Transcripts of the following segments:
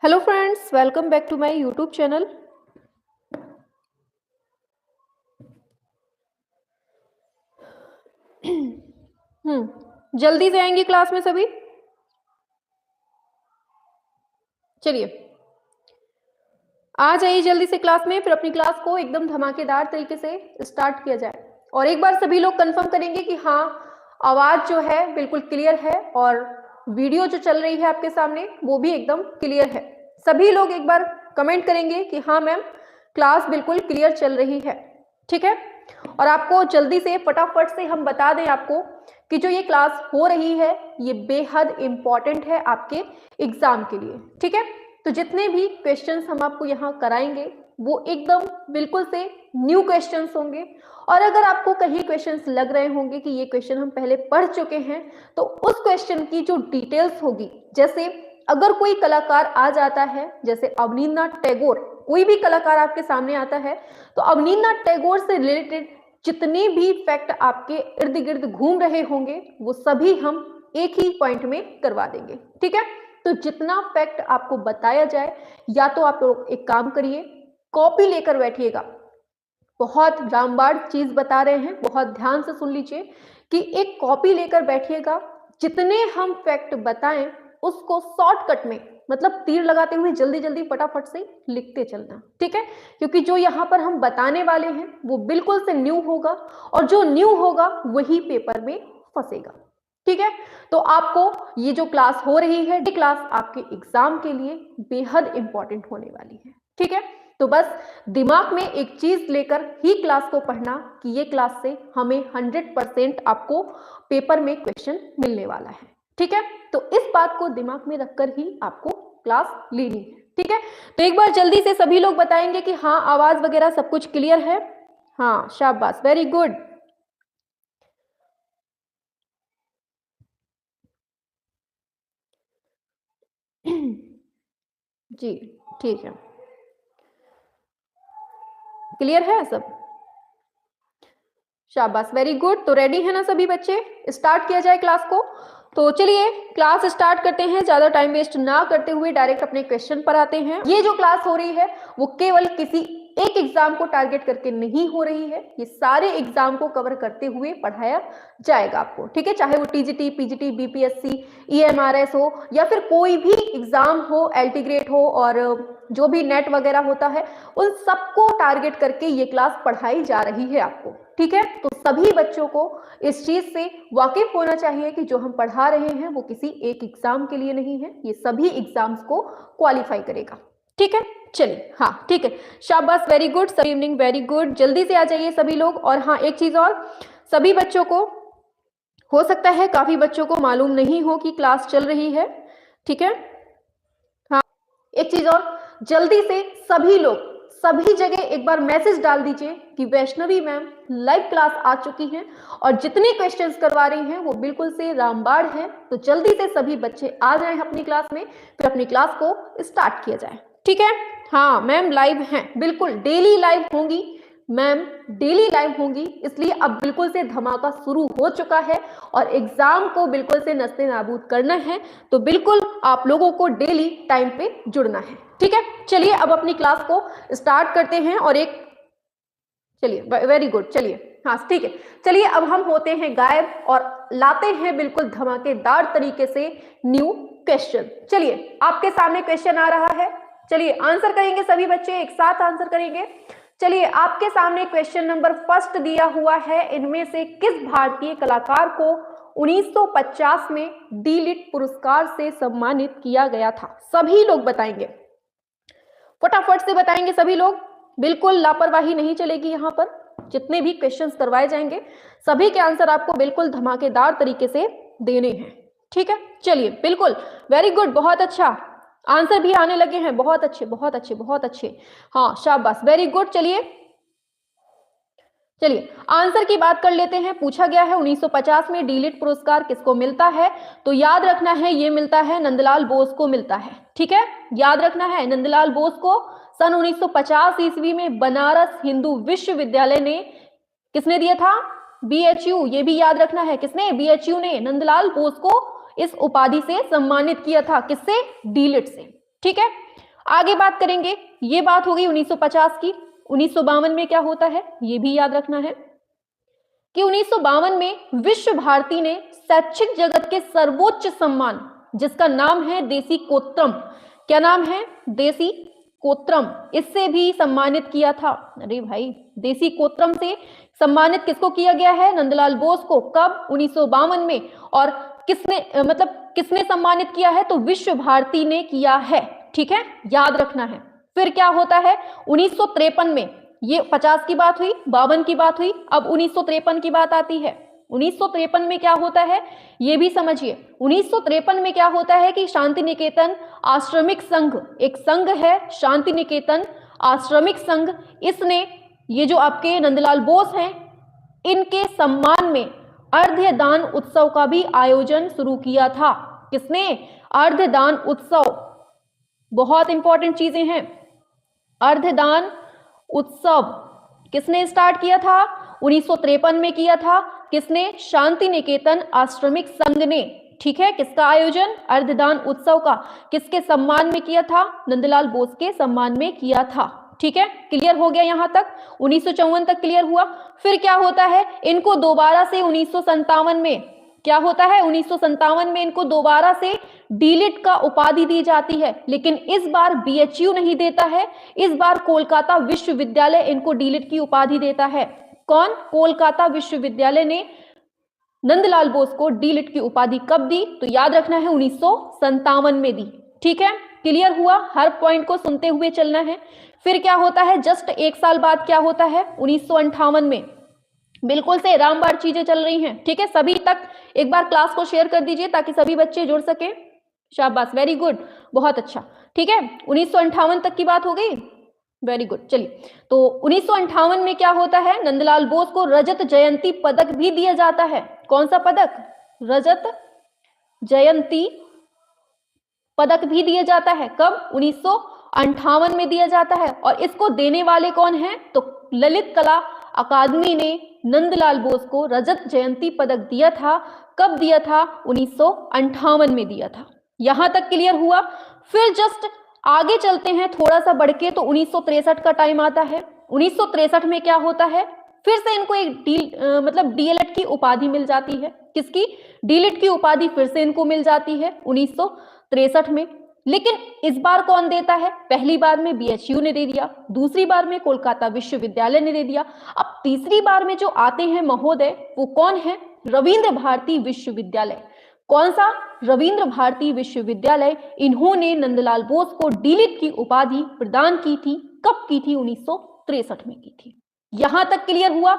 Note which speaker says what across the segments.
Speaker 1: Hello friends, welcome back to my YouTube channel. जल्दी से आएंगे क्लास में सभी। चलिए आ जाइए जल्दी से क्लास में, फिर अपनी क्लास को एकदम धमाकेदार तरीके से स्टार्ट किया जाए। और एक बार सभी लोग कंफर्म करेंगे कि हाँ, आवाज जो है बिल्कुल क्लियर है और वीडियो जो चल रही है आपके सामने वो भी एकदम क्लियर है। सभी लोग एक बार कमेंट करेंगे कि हाँ मैम, क्लास बिल्कुल क्लियर चल रही है। ठीक है, और आपको जल्दी से फटाफट से हम बता दें आपको कि जो ये क्लास हो रही है ये बेहद इंपॉर्टेंट है आपके एग्जाम के लिए। ठीक है, तो जितने भी क्वेश्चंस हम आपको यहाँ कराएंगे वो एकदम बिल्कुल से न्यू क्वेश्चंस होंगे। और अगर आपको कहीं क्वेश्चंस लग रहे होंगे कि ये क्वेश्चन हम पहले पढ़ चुके हैं, तो उस क्वेश्चन की जो डिटेल्स होगी, जैसे अगर कोई कलाकार आ जाता है, जैसे अवनींद्रनाथ टैगोर, कोई भी कलाकार आपके सामने आता है, तो अवनींद्रनाथ टैगोर से रिलेटेड जितने भी फैक्ट आपके इर्द गिर्द घूम रहे होंगे वो सभी हम एक ही पॉइंट में करवा देंगे। ठीक है, तो जितना फैक्ट आपको बताया जाए, या तो आप लोग एक काम करिए, कॉपी लेकर बैठिएगा। बहुत रामबाण चीज बता रहे हैं, बहुत ध्यान से सुन लीजिए कि एक कॉपी लेकर बैठिएगा। जितने हम फैक्ट बताएं उसको शॉर्टकट में, मतलब तीर लगाते हुए जल्दी जल्दी फटाफट से लिखते चलना। ठीक है, क्योंकि जो यहाँ पर हम बताने वाले हैं वो बिल्कुल से न्यू होगा, और जो न्यू होगा वही पेपर में फंसेगा। ठीक है, तो आपको ये जो क्लास हो रही है, ये क्लास आपके एग्जाम के लिए बेहद इंपॉर्टेंट होने वाली है। ठीक है, तो बस दिमाग में एक चीज लेकर ही क्लास को पढ़ना कि ये क्लास से हमें 100% आपको पेपर में क्वेश्चन मिलने वाला है। ठीक है, तो इस बात को दिमाग में रखकर ही आपको क्लास लेनी है। ठीक है, तो एक बार जल्दी से सभी लोग बताएंगे कि हाँ, आवाज वगैरह सब कुछ क्लियर है। हाँ, शाबाश, वेरी गुड। जी ठीक है, क्लियर है सब। शाबाश, वेरी गुड। तो रेडी है ना सभी बच्चे, स्टार्ट किया जाए क्लास को। तो चलिए क्लास स्टार्ट करते हैं, ज्यादा टाइम वेस्ट ना करते हुए डायरेक्ट अपने क्वेश्चन पर आते हैं। ये जो क्लास हो रही है वो केवल किसी एक एग्जाम को टारगेट करके नहीं हो रही है, ये सारे एग्जाम को कवर करते हुए पढ़ाया जाएगा आपको। ठीक है, चाहे वो टीजीटी, पीजीटी, बीपीएससी, ईएमआरएस हो, या फिर कोई भी एग्जाम हो, एल्टीग्रेट हो, और जो भी नेट वगैरह होता है, उन सबको टारगेट करके ये क्लास पढ़ाई जा रही है आपको। ठीक है, तो सभी बच्चों को इस चीज से वाकिफ होना चाहिए कि जो हम पढ़ा रहे हैं वो किसी एक एग्जाम के लिए नहीं है, ये सभी एग्जाम्स को क्वालिफाई करेगा। ठीक है, चलिए, हाँ ठीक है, शाबाश, वेरी गुड, सब इवनिंग, वेरी गुड। जल्दी से आ जाइए सभी लोग। और हाँ, एक चीज और, सभी बच्चों को, हो सकता है काफी बच्चों को मालूम नहीं हो कि क्लास चल रही है। ठीक है, हाँ, एक चीज और, जल्दी से सभी लोग सभी जगह एक बार मैसेज डाल दीजिए कि वैष्णवी मैम लाइव क्लास आ चुकी हैं, और जितने क्वेश्चंस करवा रही हैं वो बिल्कुल से रामबाण है। तो जल्दी से सभी बच्चे आ जाएं अपनी क्लास में, फिर अपनी क्लास को स्टार्ट किया जाए। ठीक है, हाँ मैम लाइव हैं, बिल्कुल डेली लाइव होंगी मैम, डेली लाइव होंगी। इसलिए अब बिल्कुल से धमाका शुरू हो चुका है और एग्जाम को बिल्कुल से नस्ते नाबूद करना है, तो बिल्कुल आप लोगों को डेली टाइम पे जुड़ना है। ठीक है, चलिए अब अपनी क्लास को स्टार्ट करते हैं। और एक, चलिए वेरी गुड, चलिए, हाँ ठीक है, चलिए अब हम होते हैं गायब और लाते हैं बिल्कुल धमाकेदार तरीके से न्यू क्वेश्चन। चलिए आपके सामने क्वेश्चन आ रहा है, चलिए आंसर करेंगे सभी बच्चे, एक साथ आंसर करेंगे। चलिए आपके सामने क्वेश्चन नंबर फर्स्ट दिया हुआ है, इनमें से किस भारतीय कलाकार को 1950 में डी लिट पुरस्कार से सम्मानित किया गया था? सभी लोग बताएंगे, फटाफट से बताएंगे सभी लोग, बिल्कुल लापरवाही नहीं चलेगी। यहाँ पर जितने भी क्वेश्चंस करवाए जाएंगे सभी के आंसर आपको बिल्कुल धमाकेदार तरीके से देने हैं। ठीक है, चलिए, बिल्कुल वेरी गुड, बहुत अच्छा, आंसर भी आने लगे हैं, बहुत अच्छे, बहुत अच्छे, बहुत अच्छे, हाँ शाबाश, वेरी गुड। चलिए चलिए आंसर की बात कर लेते हैं। पूछा गया है 1950 में डी लिट पुरस्कार किसको मिलता है, तो याद रखना है ये मिलता है नंदलाल बोस को मिलता है। ठीक है, याद रखना है नंदलाल बोस को सन 1950 ईस्वी में बनारस हिंदू विश्वविद्यालय ने, किसने दिया था? बीएचयू, ये भी याद रखना है, किसने? बीएचयू ने नंदलाल बोस को इस उपाधि से सम्मानित किया था, किससे? डी लिट से। ठीक है, आगे बात करेंगे। ये बात होगी 1950 की। 1952 में क्या होता है ये भी याद रखना है कि 1952 में विश्व भारती ने शैक्षिक जगत के सर्वोच्च सम्मान, जिसका नाम है देसी कोत्रम, क्या नाम है, देसी कोत्रम, इससे भी सम्मानित किया था। अरे भाई, देसी कोत्रम से सम्मानित किसको किया गया है, नंदलाल बोस को। कब, 1952 में। और किसने किसने सम्मानित किया है, तो विश्व भारती ने किया है। ठीक है, याद रखना है। फिर क्या होता है 1953 में, ये 50 की बात हुई, 52 की बात हुई, अब 1953 की बात आती है। 1953 में क्या होता है ये भी समझिए। 1953 में क्या होता है कि शांति निकेतन आश्रमिक संघ, एक संघ है शांति निकेतन आश्रमिक संघ, इसने ये जो आपके नंदलाल बोस हैं इनके सम्मान में अर्धदान उत्सव का भी आयोजन शुरू किया था। किसने, अर्धदान उत्सव, बहुत इंपॉर्टेंट चीजें हैं। अर्धदान उत्सव किसने स्टार्ट किया था, 1953 में किया था। किसने, शांति निकेतन आश्रमिक संघ ने। ठीक है, किसका आयोजन, अर्धदान उत्सव का, किसके सम्मान में किया था, नंदलाल बोस के सम्मान में किया था। ठीक है, क्लियर हो गया यहां तक, 1954 तक क्लियर हुआ। फिर क्या होता है, इनको दोबारा से 1957 में क्या होता है, 1957 में इनको दोबारा से डीलिट का उपाधि दी जाती है, लेकिन इस बार बीएचयू नहीं देता है, इस बार कोलकाता विश्वविद्यालय इनको डीलिट की उपाधि देता है। कौन, कोलकाता विश्वविद्यालय ने नंदलाल बोस को डीलिट की उपाधि कब दी, तो याद रखना है 1957 में दी। ठीक है, क्लियर हुआ, हर पॉइंट को सुनते हुए चलना है। फिर क्या होता है, जस्ट एक साल बाद क्या होता है, 1958 में, बिल्कुल से रामबाण चीजें चल रही हैं। ठीक है, सभी तक एक बार क्लास को शेयर कर दीजिए ताकि सभी बच्चे जुड़ सके। शाबाश, वेरी गुड, बहुत अच्छा। ठीक है, 1958 तक की बात हो गई, वेरी गुड। चलिए, तो 1958 में क्या होता है, नंदलाल बोस को रजत जयंती पदक भी दिया जाता है। कौन सा पदक, रजत जयंती पदक भी दिया जाता है। कब, 1958 में दिया जाता है। और इसको देने वाले कौन हैं, तो ललित कला अकादमी ने नंदलाल बोस को रजत जयंती पदक दिया था। कब दिया था, 1958 में दिया था। यहां तक क्लियर हुआ। फिर जस्ट आगे चलते हैं थोड़ा सा बढ़ के, तो 1963 का टाइम आता है। 1963 में क्या होता है, फिर से इनको एक डीएलएड की उपाधि मिल जाती है। किसकी, डीएलएड की उपाधि फिर से इनको मिल जाती है 1963 में। लेकिन इस बार कौन देता है, पहली बार में बीएचयू ने दे दिया, दूसरी बार में कोलकाता विश्वविद्यालय ने दे दिया। अब तीसरी बार में जो आते हैं महोदय, वो कौन है, रविंद्र भारती विश्वविद्यालय। कौन सा, रविंद्र भारती विश्वविद्यालय, इन्होंने नंदलाल बोस को डीलिट की उपाधि प्रदान की थी। कब की थी, 1963 में की थी। यहां तक क्लियर हुआ।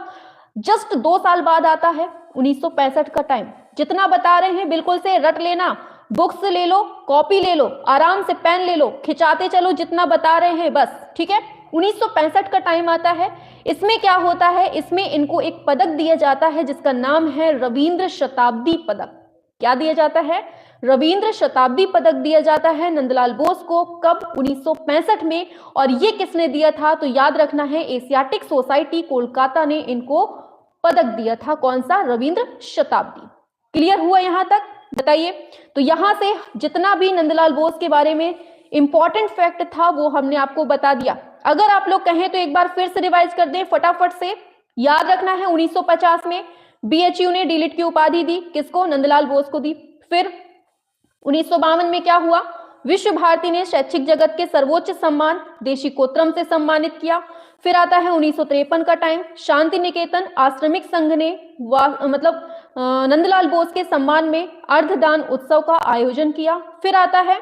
Speaker 1: जस्ट 2 साल बाद आता है 1965 का टाइम। जितना बता रहे हैं बिल्कुल से रट लेना, बुक्स ले लो, कॉपी ले लो, आराम से पेन ले लो, खिंचाते चलो जितना बता रहे हैं बस। ठीक है, 1965 का टाइम आता है। इसमें क्या होता है, इसमें इनको एक पदक दिया जाता है जिसका नाम है रविंद्र शताब्दी पदक। क्या दिया जाता है, रविंद्र शताब्दी पदक दिया जाता है नंदलाल बोस को। कब, 1965 में। और ये किसने दिया था, तो याद रखना है एशियाटिक सोसाइटी कोलकाता ने इनको पदक दिया था। कौन सा, रविंद्र शताब्दी। क्लियर हुआ यहां तक, बताइए। तो यहां से जितना भी नंदलाल बोस के बारे में इंपॉर्टेंट फैक्ट था वो हमने आपको बता दिया। अगर आप लोग कहें तो एक बार फिर से रिवाइज कर दें फटाफट से। याद रखना है 1950 में बीएचयू ने डीलिट की उपाधि दी, किसको, नंदलाल बोस को दी। फिर 1952 में क्या हुआ, विश्व भारती ने शैक्षिक जगत के सर्वोच्च सम्मान देशी कोत्रम से सम्मानित किया। फिर आता है 1953 का टाइम, शांति निकेतन आश्रमिक संघ ने नंदलाल बोस के सम्मान में अर्धदान उत्सव का आयोजन किया। फिर आता है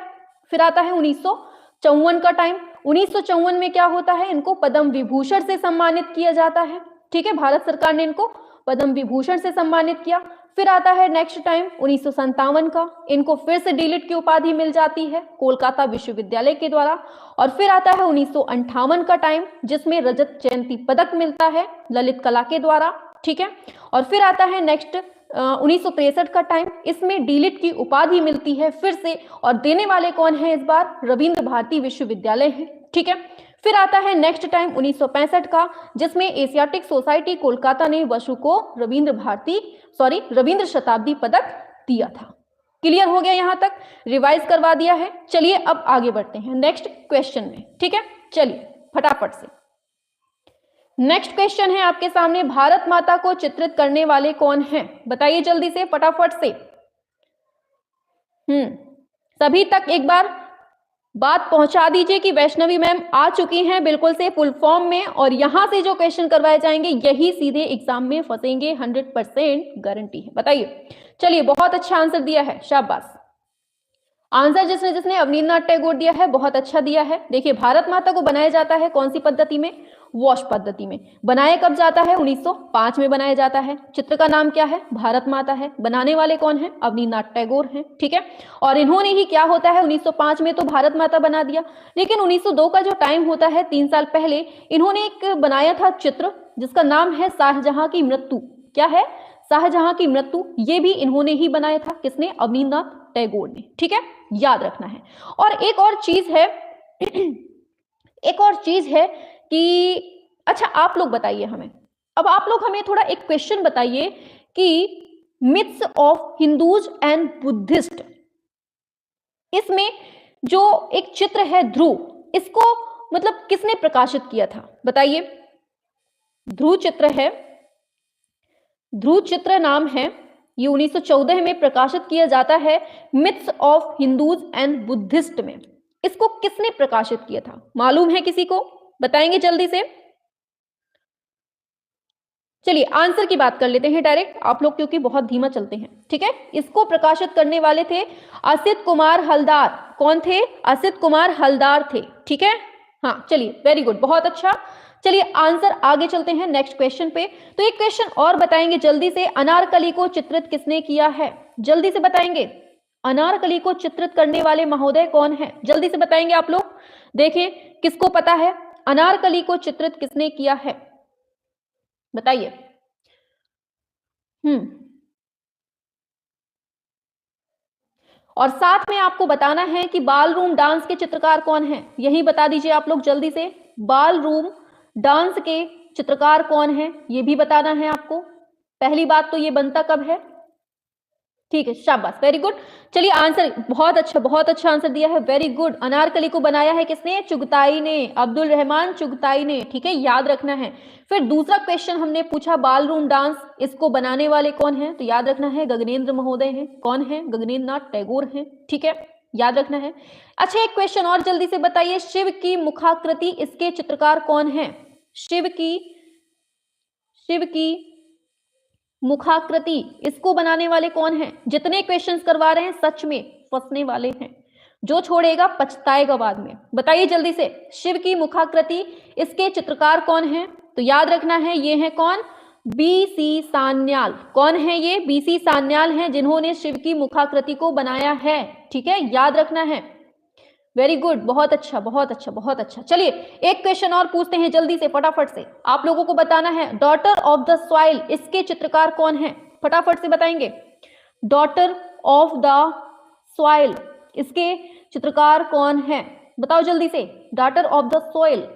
Speaker 1: 1954 का टाइम। 1954 में क्या होता है, इनको पद्म विभूषण से सम्मानित किया जाता है। ठीक है, भारत सरकार ने इनको पद्म विभूषण से सम्मानित किया। फिर आता है नेक्स्ट टाइम 1957 का, इनको फिर से डीलिट की उपाधि मिल जाती है कोलकाता विश्वविद्यालय के द्वारा। और फिर आता है 1958 का टाइम, जिसमें रजत जयंती पदक मिलता है ललित कला के द्वारा। ठीक है, और फिर आता है नेक्स्ट 1963 का टाइम, इसमें डीलिट की उपाधि मिलती है फिर से, और देने वाले कौन है इस बार, रविंद्र भारती विश्वविद्यालय है। ठीक है, फिर आता है नेक्स्ट टाइम 1965 का, जिसमें एशियाटिक सोसाइटी कोलकाता ने बसु को रविंद्र शताब्दी पदक दिया था। क्लियर हो गया यहां तक, रिवाइज करवा दिया है। चलिए अब आगे बढ़ते हैं नेक्स्ट क्वेश्चन में, ठीक है। चलिए फटाफट से नेक्स्ट क्वेश्चन है आपके सामने, भारत माता को चित्रित करने वाले कौन हैं? बताइए जल्दी से, फटाफट से। सभी तक एक बार बात पहुंचा दीजिए कि वैष्णवी मैम आ चुकी हैं बिल्कुल से फुल फॉर्म में, और यहां से जो क्वेश्चन करवाए जाएंगे यही सीधे एग्जाम में फंसेंगे, 100% गारंटी है। बताइए। चलिए बहुत अच्छा आंसर दिया है, शाबाश। आंसर जिसने जिसने अवनींद्रनाथ टैगोर दिया है, बहुत अच्छा दिया है। देखिए भारत माता को बनाया जाता है कौन सी पद्धति में? वॉश पद्धति में। बनाया कब जाता है? 1905 में बनाया जाता है। चित्र का नाम क्या है? भारत माता है। बनाने वाले कौन है? अवनींद्रनाथ टैगोर हैं, ठीक है। और इन्होंने ही क्या होता है 1905 में तो भारत माता बना दिया, लेकिन 1902 का जो टाइम होता है 3 साल पहले, इन्होंने एक बनाया था चित्र जिसका नाम है शाहजहां की मृत्यु। क्या है? शाहजहां की मृत्यु। ये भी इन्होंने ही बनाया था। किसने? अवनींद्रनाथ टैगोर ने, ठीक है, याद रखना है। और एक और चीज है एक और चीज है कि अच्छा आप लोग बताइए हमें, अब आप लोग हमें थोड़ा एक क्वेश्चन बताइए कि myths of Hindus and Buddhist, इसमें जो एक चित्र है ध्रुव, इसको मतलब किसने प्रकाशित किया था? बताइए। ध्रुव चित्र है, ध्रुव चित्र नाम है, ये 1914 में प्रकाशित किया जाता है myths of Hindus and Buddhist में। इसको किसने प्रकाशित किया था? मालूम है किसी को? बताएंगे जल्दी से। चलिए आंसर की बात कर लेते हैं डायरेक्ट, आप लोग क्योंकि बहुत धीमा चलते हैं, ठीक है। इसको प्रकाशित करने वाले थे असित कुमार हलदार। कौन थे? असित कुमार हलदार थे, ठीक है। हाँ चलिए, वेरी गुड, बहुत अच्छा। चलिए आंसर आगे चलते हैं नेक्स्ट क्वेश्चन पे। तो एक क्वेश्चन और बताएंगे जल्दी से, अनारकली को चित्रित किसने किया है? जल्दी से बताएंगे। अनारकली को चित्रित करने वाले महोदय कौन है? जल्दी से बताएंगे आप लोग। देखें किसको पता है अनारकली को चित्रित किसने किया है, बताइए। और साथ में आपको बताना है कि बाल रूम डांस के चित्रकार कौन है, यही बता दीजिए आप लोग जल्दी से। बाल रूम डांस के चित्रकार कौन है, ये भी बताना है आपको। पहली बात तो ये बनता कब है, ठीक है, शाबाश, वेरी गुड। चलिए आंसर बहुत अच्छा आंसर दिया है, वेरी गुड। अनारकली को बनाया है किसने? चुगताई ने, अब्दुल रहमान चुगताई ने, ठीक है, याद रखना है। फिर दूसरा क्वेश्चन हमने पूछा बाल रूम डांस, इसको बनाने वाले कौन है? तो याद रखना है गगनेंद्र महोदय हैं। कौन है? गगनेंद्र नाथ टैगोर हैं, ठीक है, याद रखना है। अच्छा एक क्वेश्चन और जल्दी से बताइए, शिव की मुखाकृति, इसके चित्रकार कौन है? शिव की मुखाकृति, इसको बनाने वाले कौन हैं? जितने क्वेश्चंस करवा रहे हैं सच में फंसने वाले हैं, जो छोड़ेगा पछताएगा बाद में। बताइए जल्दी से, शिव की मुखाकृति, इसके चित्रकार कौन है? तो याद रखना है ये है कौन? बीसी सान्याल। कौन है ये? बीसी सान्याल हैं जिन्होंने शिव की मुखाकृति को बनाया है, ठीक है, याद रखना है। वेरी गुड, बहुत अच्छा। चलिए एक क्वेश्चन और पूछते हैं जल्दी से, फटाफट से आप लोगों को बताना है। डॉटर ऑफ द सॉइल, इसके चित्रकार कौन है? फटाफट से बताएंगे। डॉटर ऑफ द सॉइल, इसके चित्रकार कौन है? बताओ जल्दी से। डॉटर ऑफ द सॉइल,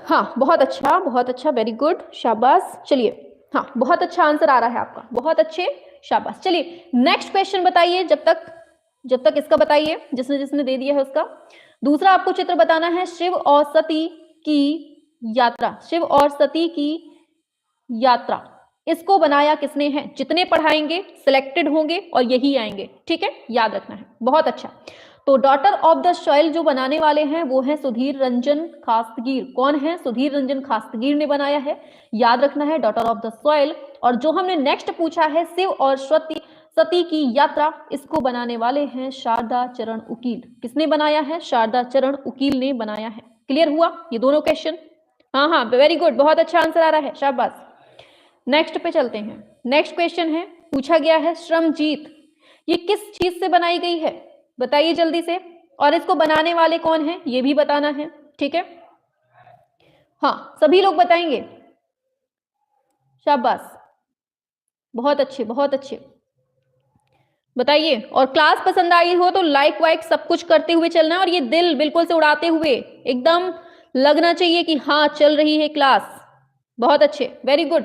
Speaker 1: हाँ बहुत अच्छा, वेरी गुड, शाबाश। चलिए हाँ बहुत अच्छा आंसर आ रहा है आपका, बहुत अच्छे, शाबाश। चलिए नेक्स्ट क्वेश्चन बताइए, जब तक इसका बताइए जिसने जिसने दे दिया है उसका। दूसरा आपको चित्र बताना है शिव और सती की यात्रा, शिव और सती की यात्रा, इसको बनाया किसने है? जितने पढ़ाएंगे सिलेक्टेड होंगे और यही आएंगे, ठीक है, याद रखना है, बहुत अच्छा। तो डॉटर ऑफ द सॉइल जो बनाने वाले हैं वो है सुधीर रंजन खास्तगीर। कौन है? सुधीर रंजन खास्तगीर ने बनाया है, याद रखना है, डॉटर ऑफ द सॉइल। और जो हमने नेक्स्ट पूछा है शिव और सती की यात्रा, इसको बनाने वाले हैं शारदा चरण उकील। किसने बनाया है? शारदा चरण उकील ने बनाया है। क्लियर हुआ ये दोनों क्वेश्चन? हाँ वेरी गुड, बहुत अच्छा आंसर आ रहा है, शाबाश। नेक्स्ट पे चलते हैं। नेक्स्ट क्वेश्चन है, पूछा गया है श्रमजीत, ये किस चीज से बनाई गई है? बताइए जल्दी से। और इसको बनाने वाले कौन है ये भी बताना है, ठीक है। हाँ सभी लोग बताएंगे, शाबाश, बहुत अच्छे बताइए। और क्लास पसंद आई हो तो लाइक वाइक सब कुछ करते हुए चलना, और ये दिल बिल्कुल से उड़ाते हुए एकदम लगना चाहिए कि हाँ चल रही है क्लास। बहुत अच्छे, वेरी गुड।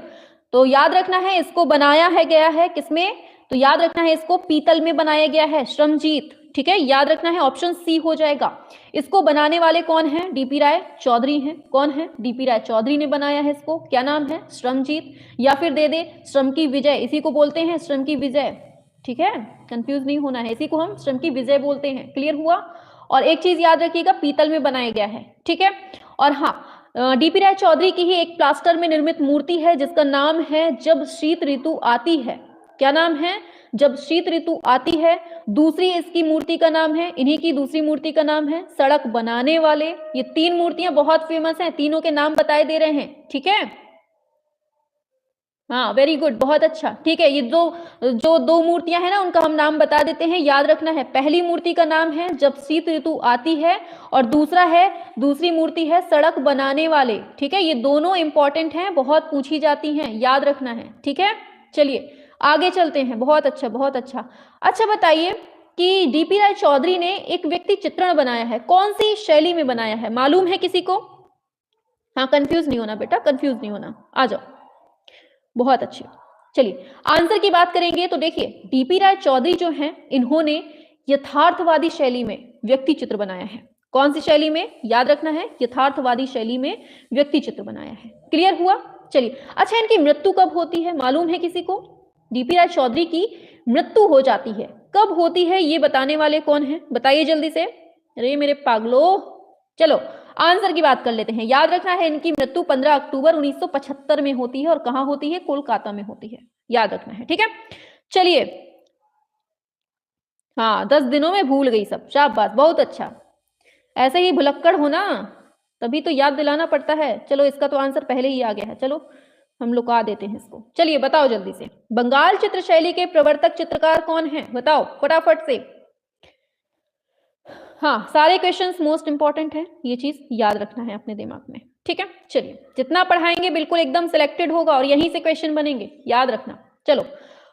Speaker 1: तो याद रखना है इसको बनाया है गया है किसमें? तो याद रखना है इसको पीतल में बनाया गया है, श्रमजीत। ठीक है, याद रखना है ऑप्शन सी हो जाएगा। इसको बनाने वाले कौन है? डीपी राय चौधरी हैं। कौन है? डीपी राय चौधरी ने बनाया है इसको। क्या नाम है? श्रमजीत, या फिर दे दे श्रम की विजय, इसी को बोलते हैं श्रम की विजय। ठीक है, कंफ्यूज नहीं होना है, इसी को हम श्रम की विजय बोलते हैं। क्लियर हुआ? और एक चीज याद रखिएगा, पीतल में बनाया गया है। ठीक है, और हाँ, डीपी राय चौधरी की ही एक प्लास्टर में निर्मित मूर्ति है जिसका नाम है जब शीत ऋतु आती है। क्या नाम है? जब शीत ऋतु आती है। दूसरी इसकी मूर्ति का नाम है, इन्हीं की दूसरी मूर्ति का नाम है सड़क बनाने वाले। ये तीन मूर्तियां बहुत फेमस हैं, तीनों के नाम बताए दे रहे हैं। ठीक है, हाँ वेरी गुड, बहुत अच्छा। ठीक है, ये जो दो मूर्तियां हैं ना, उनका हम नाम बता देते हैं, याद रखना है। पहली मूर्ति का नाम है जब शीत ऋतु आती है, और दूसरी मूर्ति है सड़क बनाने वाले। ठीक है, ये दोनों इंपॉर्टेंट हैं, बहुत पूछी जाती हैं, याद रखना है। ठीक है, चलिए आगे चलते हैं। बहुत अच्छा, बहुत अच्छा। अच्छा बताइए कि डीपी राय चौधरी ने एक व्यक्ति चित्रण बनाया है, कौन सी शैली में बनाया है? मालूम है किसी को? हाँ, कंफ्यूज नहीं होना बेटा, कंफ्यूज नहीं होना, आ जाओ। बहुत अच्छे। चलिए आंसर की बात करेंगे तो देखिए, डीपी राय चौधरी जो हैं, इन्होंने यथार्थवादी शैली में व्यक्ति चित्र बनाया है। कौन सी शैली में? याद रखना है, यथार्थवादी शैली में व्यक्ति चित्र बनाया है। क्लियर हुआ? चलिए, अच्छा इनकी मृत्यु कब होती है? मालूम है किसी को? डीपी राय चौधरी की मृत्यु हो जाती है, कब होती है ये बताने वाले कौन है? बताइए जल्दी से। अरे मेरे पागलो, चलो आंसर की बात कर लेते हैं। याद रखना है, इनकी मृत्यु 15 अक्टूबर 1975 में होती है, और कहां होती है? कोलकाता में होती है, याद रखना है। ठीक है, चलिए। हाँ, 10 दिनों में भूल गई सब, शाबाश, बहुत अच्छा। ऐसे ही भुलक्कड़ हो ना, तभी तो याद दिलाना पड़ता है। चलो इसका तो आंसर पहले ही आ गया है, चलो हम लुका देते हैं इसको। चलिए बताओ जल्दी से, बंगाल चित्र शैली के प्रवर्तक चित्रकार कौन है? बताओ फटाफट से। हाँ, सारे क्वेश्चंस मोस्ट इंपॉर्टेंट है, ये चीज याद रखना है अपने दिमाग में। ठीक है, चलिए जितना पढ़ाएंगे बिल्कुल एकदम सिलेक्टेड होगा, और यहीं से क्वेश्चन बनेंगे, याद रखना। चलो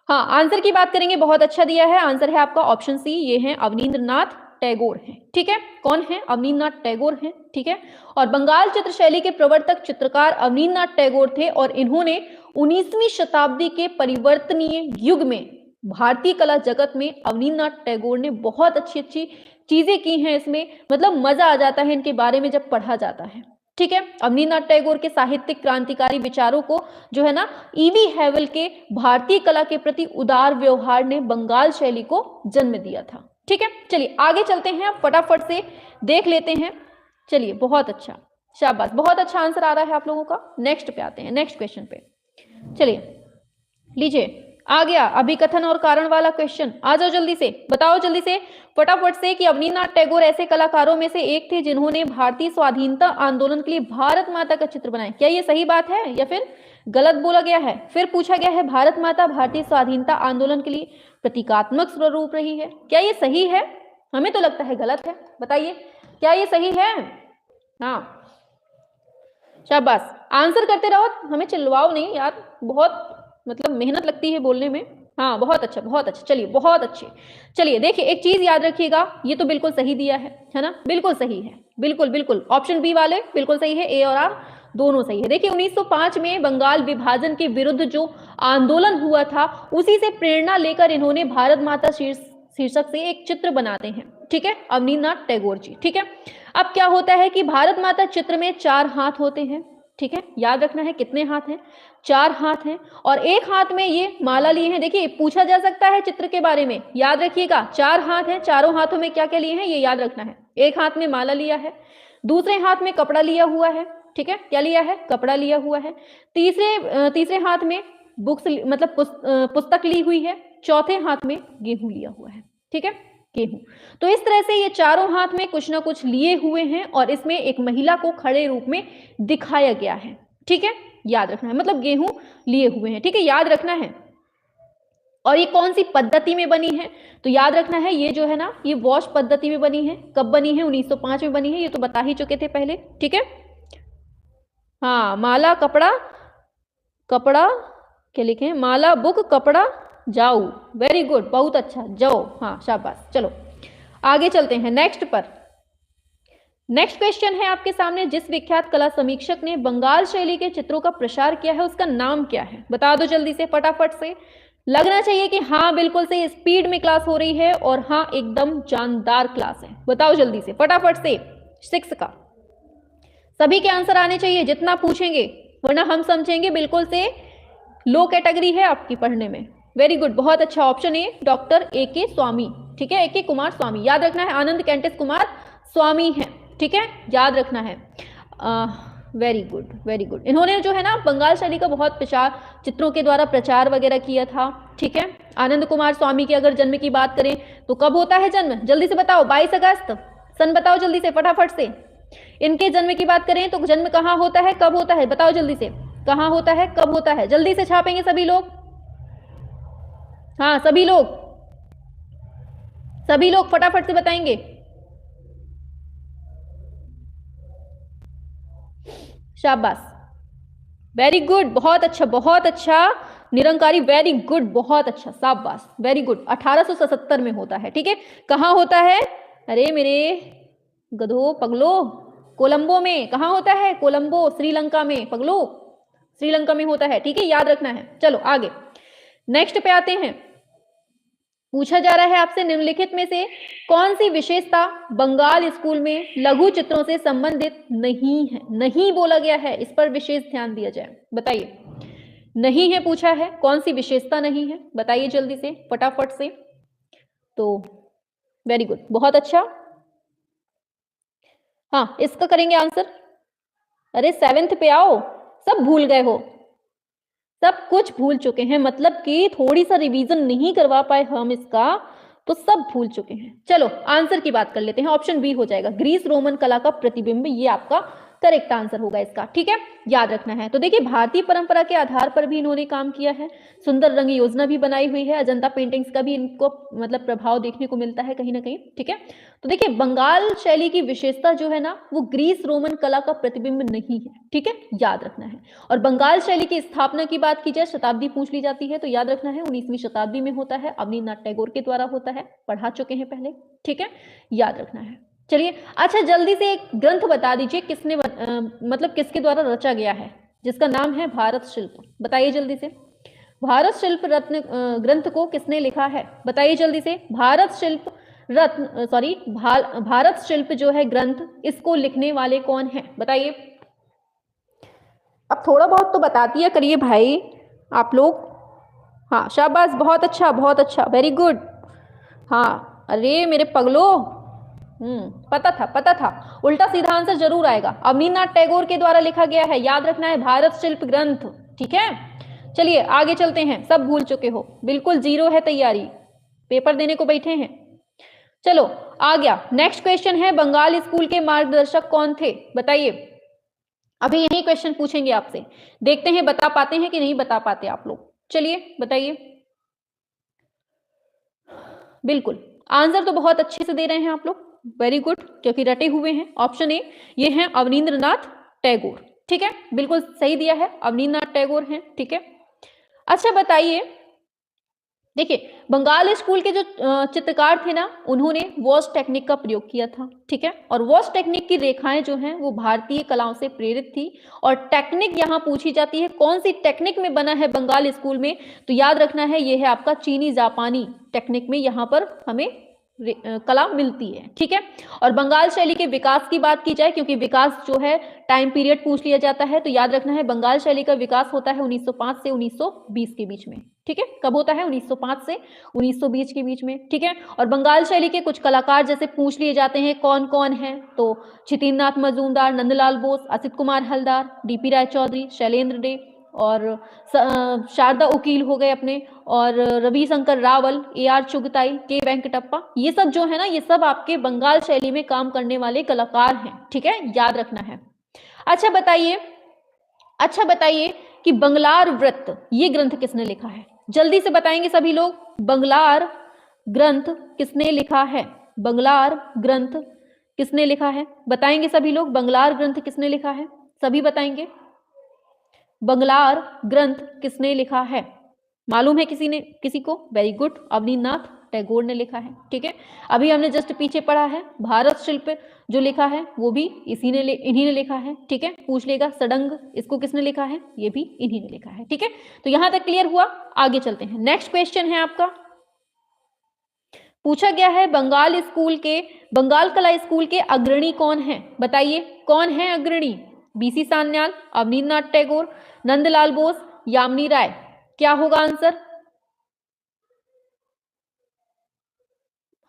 Speaker 1: हाँ, आंसर की बात करेंगे। बहुत अच्छा दिया है, आंसर है आपका ऑप्शन सी, ये है अवनींद्रनाथ टैगोर है। ठीक है, कौन है? अवनींद्रनाथ टैगोर है। ठीक है, और बंगाल चित्र शैली के प्रवर्तक चित्रकार अवनींद्रनाथ टैगोर थे, और इन्होंने 19वीं शताब्दी के परिवर्तनीय युग में भारतीय कला जगत में अवनींद्रनाथ टैगोर ने बहुत अच्छी अच्छी चीजें की हैं। इसमें मतलब मजा आ जाता है इनके बारे में जब पढ़ा जाता है। ठीक है, अवनींद्रनाथ टैगोर के साहित्यिक क्रांतिकारी विचारों को जो है ना, ईवी हैवल के भारतीय कला के प्रति उदार व्यवहार ने बंगाल शैली को जन्म दिया था। ठीक है, चलिए आगे चलते हैं, फटाफट से देख लेते हैं। चलिए बहुत अच्छा, शाबाश, बहुत अच्छा आंसर आ रहा है आप लोगों का। नेक्स्ट पे आते हैं, नेक्स्ट क्वेश्चन पे। चलिए लीजिए, आ गया अभिकथन और कारण वाला क्वेश्चन। आ जाओ जल्दी से, बताओ जल्दी से फटाफट से कि अवनींद्रनाथ टैगोर ऐसे कलाकारों में से एक थे जिन्होंने भारतीय स्वाधीनता आंदोलन के लिए भारत माता का चित्र बनाया। क्या ये सही बात है या फिर गलत बोला गया है? फिर पूछा गया है, भारत माता भारतीय स्वाधीनता आंदोलन के लिए प्रतीकात्मक स्वरूप रही है। क्या ये सही है? हमें तो लगता है गलत है, बताइए क्या ये सही है? हाँ शाबाश, आंसर करते रहो, हमें चिल्लवाओ नहीं यार, बहुत मतलब मेहनत लगती है बोलने में। हाँ बहुत अच्छा, बहुत अच्छा, चलिए बहुत अच्छे। चलिए देखिए, एक चीज याद रखिएगा, ये तो बिल्कुल सही दिया है ना, बिल्कुल सही है, बिल्कुल बिल्कुल। ऑप्शन बी वाले बिल्कुल सही है, ए और आर दोनों सही है। देखिए 1905 में बंगाल विभाजन के विरुद्ध जो आंदोलन हुआ था, उसी से प्रेरणा लेकर इन्होंने भारत माता शीर्षक से एक चित्र बनाते हैं। ठीक है, अवनींद्रनाथ टैगोर जी। ठीक है, अब क्या होता है कि भारत माता चित्र में 4 हाथ होते हैं। ठीक है, याद रखना है कितने हाथ हैं? 4 हाथ हैं, और एक हाथ में ये माला लिए हैं। देखिए पूछा जा सकता है चित्र के बारे में, याद रखिएगा 4 हाथ हैं, चारों हाथों में क्या क्या लिए हैं ये याद रखना है। एक हाथ में माला लिया है, दूसरे हाथ में कपड़ा लिया हुआ है। ठीक है, क्या लिया है? कपड़ा लिया हुआ है। तीसरे हाथ में बुक्स मतलब पुस्तक ली हुई है। चौथे हाथ में गेहूं लिया हुआ है। ठीक है, गेहूं। तो इस तरह से ये चारों हाथ में कुछ ना कुछ लिए हुए हैं, और इसमें एक महिला को खड़े रूप में दिखाया गया है। ठीक है, याद रखना है, मतलब गेहूं लिए हुए हैं। ठीक है, याद रखना है। और ये कौन सी पद्धति में बनी है? तो याद रखना है, ये जो है ना, ये वॉश पद्धति में बनी है। कब बनी है? 1905 में बनी है, ये तो बता ही चुके थे पहले। ठीक है, हाँ, माला कपड़ा, कपड़ा क्या लिखे हैं? माला बुक कपड़ा जाओ, वेरी गुड, बहुत अच्छा, जाओ, हाँ शाबाश। चलो आगे चलते हैं नेक्स्ट पर। नेक्स्ट क्वेश्चन है आपके सामने, जिस विख्यात कला समीक्षक ने बंगाल शैली के चित्रों का प्रसार किया है उसका नाम क्या है? बता दो जल्दी से फटाफट से, लगना चाहिए कि हाँ बिल्कुल से स्पीड में क्लास हो रही है और हाँ एकदम जानदार क्लास है। बताओ जल्दी से फटाफट से 6 का सभी के आंसर आने चाहिए जितना पूछेंगे, वरना हम समझेंगे बिल्कुल से लो कैटेगरी है आपकी पढ़ने में। वेरी गुड, बहुत अच्छा। Option A doctor AK. Swamy, ठीक है, ए.के. कुमार स्वामी, याद रखना है, आनंद कैंटिस कुमार स्वामी है, ठीक है, याद रखना है। Very good very good. इन्होंने जो है ना बंगाल शैली का बहुत प्रचार, चित्रों के द्वारा प्रचार वगैरह किया था, ठीक है। आनंद कुमार स्वामी की अगर जन्म की बात करें तो कब होता है जन्म, जल्दी से बताओ, 22 अगस्त, सन बताओ जल्दी से फटाफट से। इनके जन्म की बात करें तो जन्म कहाँ होता है, कब होता है, बताओ जल्दी से, कहाँ होता है, कब होता है, जल्दी से छापेंगे सभी लोग। हाँ सभी लोग फटाफट से बताएंगे। शाबाश, वेरी गुड, बहुत अच्छा निरंकारी, वेरी गुड, बहुत अच्छा, शाबाश, वेरी गुड। 1877 में होता है, ठीक है। कहाँ होता है, अरे मेरे गधो पगलो, कोलंबो में। कहाँ होता है, कोलंबो, श्रीलंका में, पगलो श्रीलंका में होता है, ठीक है, याद रखना है। चलो आगे नेक्स्ट पे आते हैं। पूछा जा रहा है आपसे निम्नलिखित में से कौन सी विशेषता बंगाल स्कूल में लघु चित्रों से संबंधित नहीं है। नहीं बोला गया है, इस पर विशेष ध्यान दिया जाए। बताइए, नहीं है पूछा है, कौन सी विशेषता नहीं है, बताइए जल्दी से फटाफट से। तो वेरी गुड, बहुत अच्छा। हाँ इसका करेंगे आंसर। अरे 7th पे आओ, सब भूल गए हो, सब कुछ भूल चुके हैं, मतलब कि थोड़ी सा रिवीजन नहीं करवा पाए हम इसका, तो सब भूल चुके हैं। चलो आंसर की बात कर लेते हैं, ऑप्शन बी हो जाएगा, ग्रीस रोमन कला का प्रतिबिंब, ये आपका करेक्ट आंसर होगा इसका, ठीक है, याद रखना है। तो देखिए भारतीय परंपरा के आधार पर भी इन्होंने काम किया है, सुंदर रंग योजना भी बनाई हुई है, अजंता पेंटिंग्स का भी इनको मतलब प्रभाव देखने को मिलता है कहीं ना कहीं, ठीक है। तो देखिए बंगाल शैली की विशेषता जो है ना वो ग्रीस रोमन कला का प्रतिबिंब नहीं है, ठीक है, याद रखना है। और बंगाल शैली की स्थापना की बात की जाए, शताब्दी पूछ ली जाती है तो याद रखना है 19वीं शताब्दी में होता है, अवनींद्रनाथ टैगोर के द्वारा होता है, पढ़ा चुके हैं पहले, ठीक है, याद रखना है। चलिए अच्छा जल्दी से एक ग्रंथ बता दीजिए किसने मतलब किसके द्वारा रचा गया है, जिसका नाम है भारत शिल्प, बताइए जल्दी से। भारत शिल्प रत्न ग्रंथ को किसने लिखा है, बताइए जल्दी से। भारत शिल्प रत्न सॉरी भारत शिल्प जो है ग्रंथ, इसको लिखने वाले कौन है, बताइए। अब थोड़ा बहुत तो बताती है करिए भाई आप लोग। हाँ शाबाश, बहुत अच्छा, वेरी गुड। हाँ अरे मेरे पगलो, पता था, उल्टा सीधा आंसर जरूर आएगा। अवनींद्रनाथ टैगोर के द्वारा लिखा गया है, याद रखना है, भारत शिल्प ग्रंथ, ठीक है। चलिए आगे चलते हैं, सब भूल चुके हो, बिल्कुल जीरो है तैयारी, पेपर देने को बैठे हैं। चलो आ गया, नेक्स्ट क्वेश्चन है, बंगाल स्कूल के मार्गदर्शक कौन थे, बताइए। अभी यही क्वेश्चन पूछेंगे आपसे, देखते हैं बता पाते हैं कि नहीं बता पाते आप लोग। चलिए बताइए, बिल्कुल आंसर तो बहुत अच्छे से दे रहे हैं आप लोग, वेरी गुड, क्योंकि रटे हुए हैं। ऑप्शन ए ये है अवनींद्रनाथ टैगोर, ठीक है, बिल्कुल सही दिया है, अवनींद्रनाथ टैगोर हैं, ठीक है। अच्छा बताइए, देखिए बंगाल स्कूल के जो चित्रकार थे ना, उन्होंने वॉश टेक्निक का प्रयोग किया था, ठीक है, और वॉश टेक्निक की रेखाएं जो हैं वो भारतीय कलाओं से प्रेरित थी। और टेक्निक यहाँ पूछी जाती है, कौन सी टेक्निक में बना है बंगाल स्कूल में, तो याद रखना है ये है आपका चीनी जापानी टेक्निक में यहाँ पर हमें कला मिलती है, ठीक है। और बंगाल शैली के विकास की बात की जाए, क्योंकि विकास जो है टाइम पीरियड पूछ लिया जाता है, तो याद रखना है बंगाल शैली का विकास होता है 1905 से 1920 के बीच में, ठीक है, कब होता है 1905 से 1920 के बीच में, ठीक है। और बंगाल शैली के कुछ कलाकार जैसे पूछ लिए जाते हैं कौन कौन है, तो छितिन्द्रनाथ मजूमदार, नंदलाल बोस, असित कुमार हलदार, डीपी राय चौधरी, शैलेंद्र डे और शारदा उकील हो गए अपने, और रविशंकर रावल, ए.आर. चुगताई, के वेंकटप्पा, ये सब जो है ना ये सब आपके बंगाल शैली में काम करने वाले कलाकार हैं, ठीक है, याद रखना है। अच्छा बताइए कि बंगलार व्रत ये ग्रंथ किसने लिखा है, जल्दी से बताएंगे सभी लोग। बंगलार ग्रंथ किसने लिखा है, बंगलार ग्रंथ किसने लिखा है, बताएंगे सभी लोग। बंगलार ग्रंथ किसने लिखा है, सभी बताएंगे। बंगलार ग्रंथ किसने लिखा है, मालूम है किसी को, वेरी गुड, अवनींद्रनाथ टैगोर ने लिखा है। ठीक है, अभी हमने जस्ट पीछे पढ़ा है भारत शिल्प जो लिखा है वो भी इन्हीं ने लिखा है। ठीक है, पूछ लेगा सडंग इसको किसने लिखा है, ये भी इन्हीं ने लिखा है। ठीक है, तो यहां तक क्लियर हुआ। आगे चलते हैं, नेक्स्ट क्वेश्चन है आपका, पूछा गया है बंगाल कला स्कूल के अग्रणी कौन है, बताइए कौन है अग्रणी। बीसी सान्याल, अवनींद्रनाथ टैगोर, नंदलाल बोस, यामिनी राय, क्या होगा आंसर।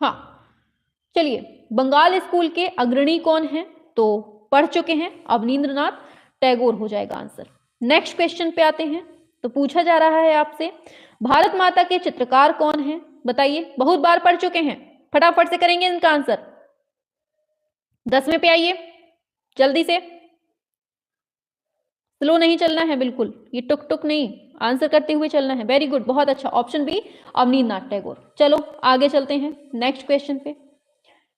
Speaker 1: हाँ चलिए, बंगाल स्कूल के अग्रणी कौन है, तो पढ़ चुके हैं, अवनींद्रनाथ टैगोर हो जाएगा आंसर। नेक्स्ट क्वेश्चन पे आते हैं, तो पूछा जा रहा है आपसे भारत माता के चित्रकार कौन है, बताइए। बहुत बार पढ़ चुके हैं, फटाफट से करेंगे इनका आंसर। 10वें पे आइए, जल्दी से, स्लो नहीं चलना है बिल्कुल, ये टुक टुक नहीं, आंसर करते हुए चलना है। वेरी गुड, बहुत अच्छा, ऑप्शन बी अवनींद्रनाथ टैगोर। चलो आगे चलते हैं नेक्स्ट क्वेश्चन पे।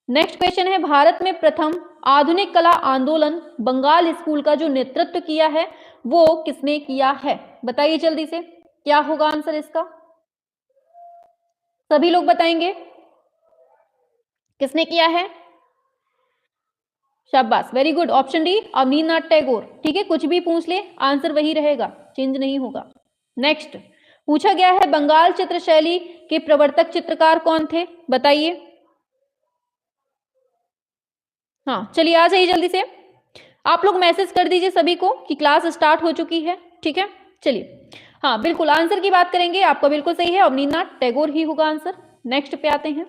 Speaker 1: नेक्स्ट क्वेश्चन है भारत में प्रथम आधुनिक कला आंदोलन बंगाल स्कूल का जो नेतृत्व किया है वो किसने किया है, बताइए जल्दी से, क्या होगा आंसर इसका। सभी लोग बताएंगे किसने किया है, शाबाश, very good, option D Abanindranath Tagore. ठीक है, कुछ भी पूछ ले आंसर वही रहेगा, चेंज नहीं होगा। नेक्स्ट पूछा गया है बंगाल चित्र शैली के प्रवर्तक चित्रकार कौन थे, बताइए। हाँ चलिए आ जाइए जल्दी से, आप लोग मैसेज कर दीजिए सभी को कि क्लास स्टार्ट हो चुकी है। ठीक है, चलिए, हाँ बिल्कुल आंसर की बात करेंगे, आपका बिल्कुल सही है, अवनींद्रनाथ टैगोर ही होगा आंसर। नेक्स्ट पे आते हैं,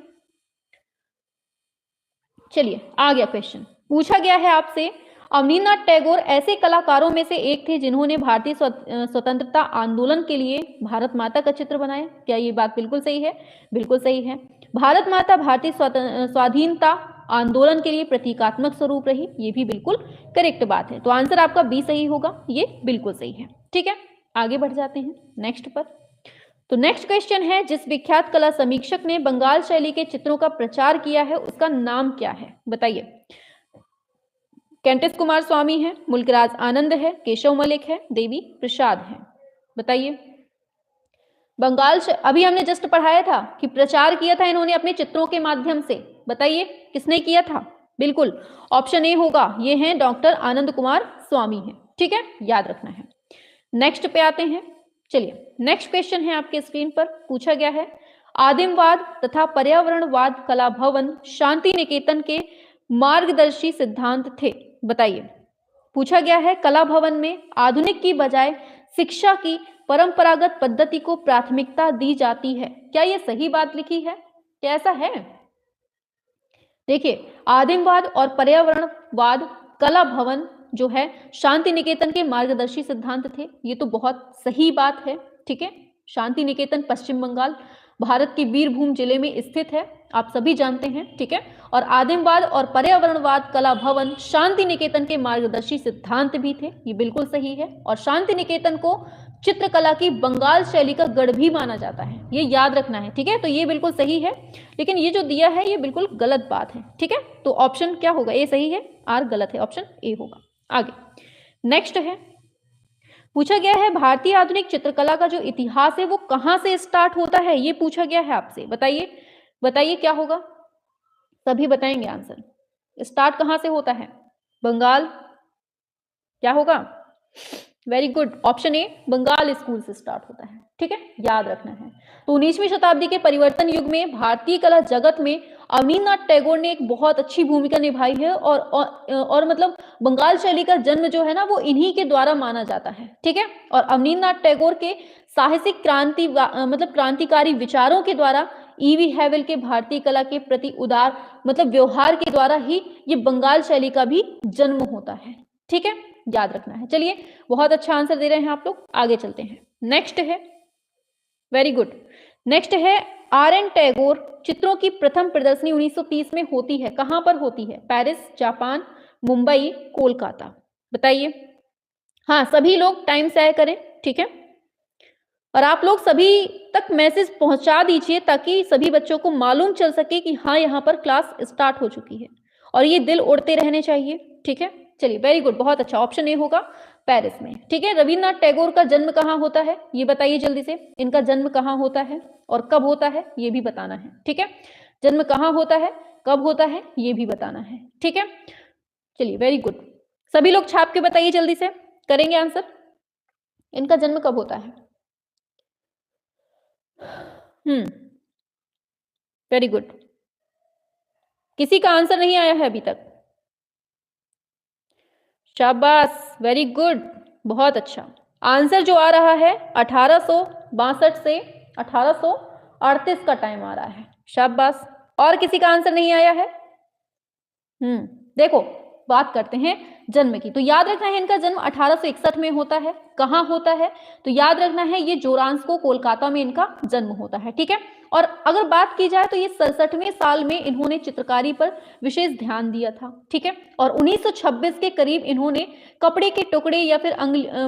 Speaker 1: चलिए आ गया क्वेश्चन, पूछा गया है आपसे अवनींद्रनाथ टैगोर ऐसे कलाकारों में से एक थे जिन्होंने भारतीय स्वतंत्रता आंदोलन के लिए भारत माता का चित्र बनाया, क्या ये बात बिल्कुल सही है, बिल्कुल सही है। भारत माता भारतीय स्वाधीनता आंदोलन के लिए प्रतीकात्मक स्वरूप रही, ये भी बिल्कुल करेक्ट बात है, तो आंसर आपका बी सही होगा, ये बिल्कुल सही है। ठीक है, आगे बढ़ जाते हैं नेक्स्ट पर। तो नेक्स्ट क्वेश्चन है जिस विख्यात कला समीक्षक ने बंगाल शैली के चित्रों का प्रचार किया है उसका नाम क्या है, बताइए। कैंटिस कुमार स्वामी है, मुल्कराज आनंद है, केशव मलिक है, देवी प्रसाद है, बताइए। बंगाल अभी हमने जस्ट पढ़ाया था कि प्रचार किया था इन्होंने अपने चित्रों के माध्यम से, बताइए किसने किया था, बिल्कुल ऑप्शन ए होगा, ये हैं डॉक्टर आनंद कुमार स्वामी है। ठीक है, याद रखना है। नेक्स्ट पे आते हैं, चलिए नेक्स्ट क्वेश्चन है आपके स्क्रीन पर, पूछा गया है आदिमवाद तथा पर्यावरणवाद कला भवन शांति निकेतन के मार्गदर्शी सिद्धांत थे, बताइए। पूछा गया है कला भवन में आधुनिक की बजाय शिक्षा की परंपरागत पद्धति को प्राथमिकता दी जाती है, क्या यह सही बात लिखी है, क्या ऐसा है। देखिए, आदिमवाद और पर्यावरणवाद कला भवन जो है शांति निकेतन के मार्गदर्शी सिद्धांत थे, ये तो बहुत सही बात है। ठीक है, शांति निकेतन पश्चिम बंगाल भारत के बीरभूम जिले में स्थित है, आप सभी जानते हैं। ठीक है, और आदिमवाद और पर्यावरणवाद कला भवन शांति निकेतन के मार्गदर्शी सिद्धांत भी थे, ये बिल्कुल सही है। और शांति निकेतन को चित्रकला की बंगाल शैली का गढ़ भी माना जाता है, ये याद रखना है। ठीक है, तो ये बिल्कुल सही है, लेकिन ये जो दिया है ये बिल्कुल गलत बात है। ठीक है, तो ऑप्शन क्या होगा, ए सही है, आर गलत है, ऑप्शन ए होगा। आगे नेक्स्ट है, पूछा गया है भारतीय आधुनिक चित्रकला का जो इतिहास है वो कहां से स्टार्ट होता है, ये पूछा गया है आपसे, बताइए बताइए क्या होगा, सभी बताएंगे आंसर। स्टार्ट कहां से होता है, बंगाल, क्या होगा, very good, option A Bengal school से स्टार्ट होता है। ठीक है, याद रखना है। तो 19वीं शताब्दी के परिवर्तन युग में भारतीय कला जगत में अवनींद्रनाथ टैगोर ने एक बहुत अच्छी भूमिका निभाई है, और मतलब बंगाल शैली का जन्म जो है ना वो इन्हीं के द्वारा माना जाता है। ठीक है, और अवनींद्रनाथ टैगोर के साहसिक क्रांतिकारी विचारों के द्वारा ईवी हैवेल के भारतीय कला के प्रति उदार व्यवहार के द्वारा ही ये बंगाल शैली का भी जन्म होता है। ठीक है, याद रखना है। चलिए, बहुत अच्छा आंसर दे रहे हैं आप लोग, आगे चलते हैं। नेक्स्ट है, वेरी गुड, नेक्स्ट है आर.एन. टैगोर चित्रों की प्रथम प्रदर्शनी 1930 में होती है, कहां पर होती है, पेरिस, जापान, मुंबई, कोलकाता, बताइए। हाँ सभी लोग टाइम से आया करें। ठीक है, और आप लोग सभी तक मैसेज पहुंचा दीजिए ताकि सभी बच्चों को मालूम चल सके कि हाँ यहाँ पर क्लास स्टार्ट हो चुकी है, और ये दिल उड़ते रहने चाहिए। ठीक है, चलिए वेरी गुड, बहुत अच्छा, ऑप्शन ए होगा, पेरिस में, ठीक है। रविन्द्रनाथ टैगोर का जन्म कहाँ होता है ये बताइए जल्दी से, इनका जन्म कहाँ होता है और कब होता है ये भी बताना है, ठीक है। जन्म कहाँ होता है, कब होता है, ये भी बताना है, ठीक है। चलिए वेरी गुड, सभी लोग छाप के बताइए जल्दी से, करेंगे आंसर। इनका जन्म कब होता है? वेरी गुड, किसी का आंसर नहीं आया है अभी तक? शाबाश, वेरी गुड, बहुत अच्छा। आंसर जो आ रहा है 1862 से 1838 का टाइम आ रहा है, शाबाश। और किसी का आंसर नहीं आया है? देखो बात करते हैं जन्म की, तो याद रखना है इनका जन्म 1861 में होता है। कहाँ होता है? तो याद रखना है ये जोरांस्को कोलकाता में इनका जन्म होता है, ठीक है। और अगर बात की जाए तो ये 67वें साल में इन्होंने चित्रकारी पर विशेष ध्यान दिया था, ठीक है। और 1926 के करीब इन्होंने कपड़े के टुकड़े या फिर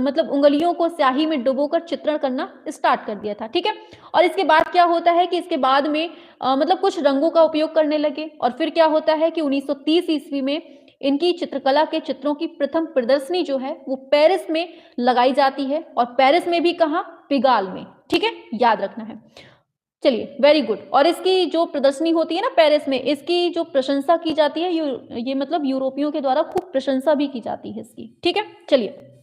Speaker 1: मतलब उंगलियों को स्याही में डुबोकर चित्रण करना स्टार्ट कर दिया था, ठीक है। और इसके बाद क्या होता है कि इसके बाद में मतलब कुछ रंगों का उपयोग करने लगे, और फिर क्या होता है कि 1930 ईस्वी में इनकी चित्रकला के चित्रों की प्रथम प्रदर्शनी जो है वो पेरिस में लगाई जाती है, और पेरिस में भी कहाँ? पिगाल में, ठीक है, याद रखना है। चलिए वेरी गुड। और इसकी जो प्रदर्शनी होती है ना पेरिस में, इसकी जो प्रशंसा की जाती है, ये मतलब यूरोपियों के द्वारा खूब प्रशंसा भी की जाती है इसकी, ठीक है। चलिए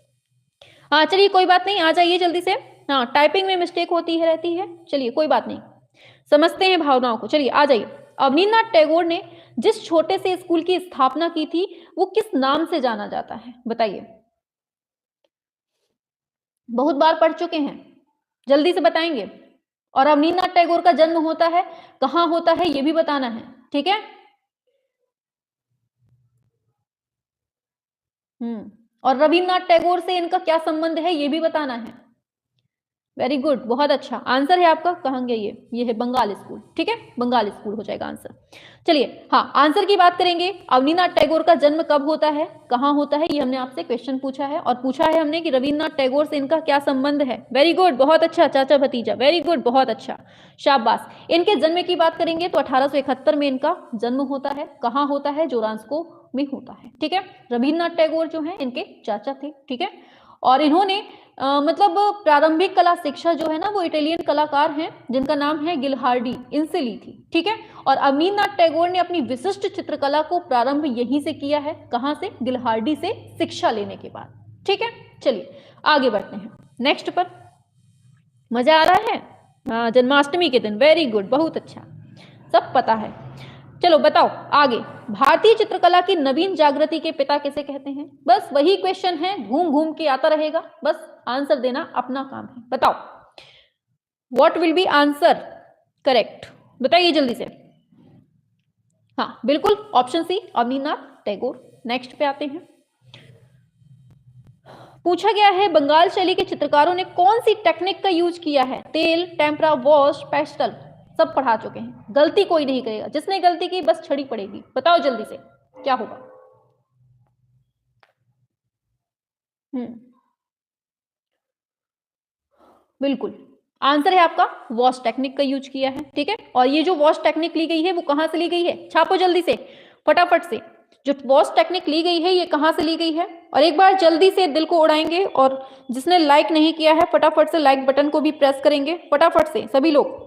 Speaker 1: हाँ, चलिए कोई बात नहीं, आ जाइए जल्दी से। हाँ, टाइपिंग में मिस्टेक होती है रहती है, चलिए कोई बात नहीं, समझते हैं भावनाओं को। चलिए आ जाइए। अवनींद्रनाथ टैगोर ने जिस छोटे से स्कूल की स्थापना की थी वो किस नाम से जाना जाता है बताइए। बहुत बार पढ़ चुके हैं, जल्दी से बताएंगे। और अवनींद्रनाथ टैगोर का जन्म होता है, कहां होता है ये भी बताना है, ठीक है। और रविन्द्रनाथ टैगोर से इनका क्या संबंध है ये भी बताना है। वेरी गुड, बहुत अच्छा आंसर है आपका। कहेंगे ये है बंगाल स्कूल, ठीक है, बंगाल स्कूल हो जाएगा आंसर। चलिए हाँ, आंसर की बात करेंगे। अवनींद्रनाथ टैगोर का जन्म कब होता है, कहाँ होता है, ये हमने आपसे क्वेश्चन पूछा है, और पूछा है हमने कि रविन्द्रनाथ टैगोर से इनका क्या संबंध है। वेरी गुड, बहुत अच्छा चाचा भतीजा, वेरी गुड, बहुत अच्छा, शाबाश। इनके जन्म की बात करेंगे तो 1871 में इनका जन्म होता है। कहाँ होता है? जोरांस्को में होता है, ठीक है। रविन्द्रनाथ टैगोर जो है इनके चाचा थे, ठीक है। और इन्होंने मतलब प्रारंभिक कला शिक्षा जो है ना वो इटालियन कलाकार हैं जिनका नाम है गिलहार्डी, इनसे ली थी, ठीक है। और अवनींद्रनाथ टैगोर ने अपनी विशिष्ट चित्रकला को प्रारंभ यहीं से किया है। कहां से? गिलहार्डी से शिक्षा लेने के बाद, ठीक है। चलिए आगे बढ़ते हैं नेक्स्ट पर। मजा आ रहा है? हाँ, जन्माष्टमी के दिन, वेरी गुड, बहुत अच्छा, सब पता है। चलो बताओ आगे। भारतीय चित्रकला की नवीन जागृति के पिता किसे कहते हैं? बस वही क्वेश्चन है, घूम घूम के आता रहेगा, बस आंसर देना अपना काम है। बताओ what will be answer correct, बताइए जल्दी से। हाँ बिल्कुल, option C, Abanindranath Tagore. Next पे आते हैं। पूछा गया है बंगाल शैली के चित्रकारों ने कौन सी टेक्निक का यूज किया है? तेल, टेम्परा, वॉश, पेस्टल, सब पढ़ा चुके हैं। गलती कोई नहीं करेगा, जिसने गलती की बस छड़ी पड़ेगी। बताओ जल्दी से क्या होगा। बिल्कुल, आंसर है आपका वॉश टेक्निक का यूज किया है, ठीक है। और ये जो वॉश टेक्निक ली गई है वो कहां से ली गई है? छापो जल्दी से फटाफट से। जो वॉश टेक्निक ली गई है ये कहां से ली गई है? और एक बार जल्दी से दिल को उड़ाएंगे, और जिसने लाइक नहीं किया है फटाफट से लाइक बटन को भी प्रेस करेंगे, फटाफट से सभी लोग।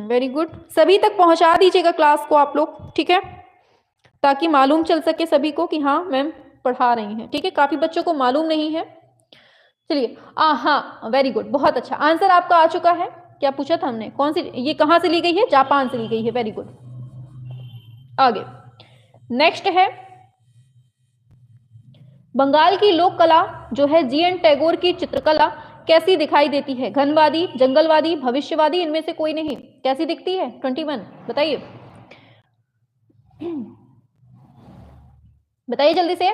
Speaker 1: वेरी गुड, सभी तक पहुंचा दीजिएगा क्लास को आप लोग, ठीक है, ताकि मालूम चल सके सभी को कि हाँ मैम पढ़ा रही हैं, ठीक है। काफी बच्चों को मालूम नहीं है। चलिए हाँ, वेरी गुड, बहुत अच्छा आंसर आपका आ चुका है। क्या पूछा था हमने? कौन सी, ये कहां से ली गई है? जापान से ली गई है, वेरी गुड। आगे नेक्स्ट है, बंगाल की लोक कला जो है जीएन टैगोर की चित्रकला कैसी दिखाई देती है? घनवादी, जंगलवादी, भविष्यवादी, इनमें से कोई नहीं। कैसी दिखती है? 21 बताइए, बताइए जल्दी से।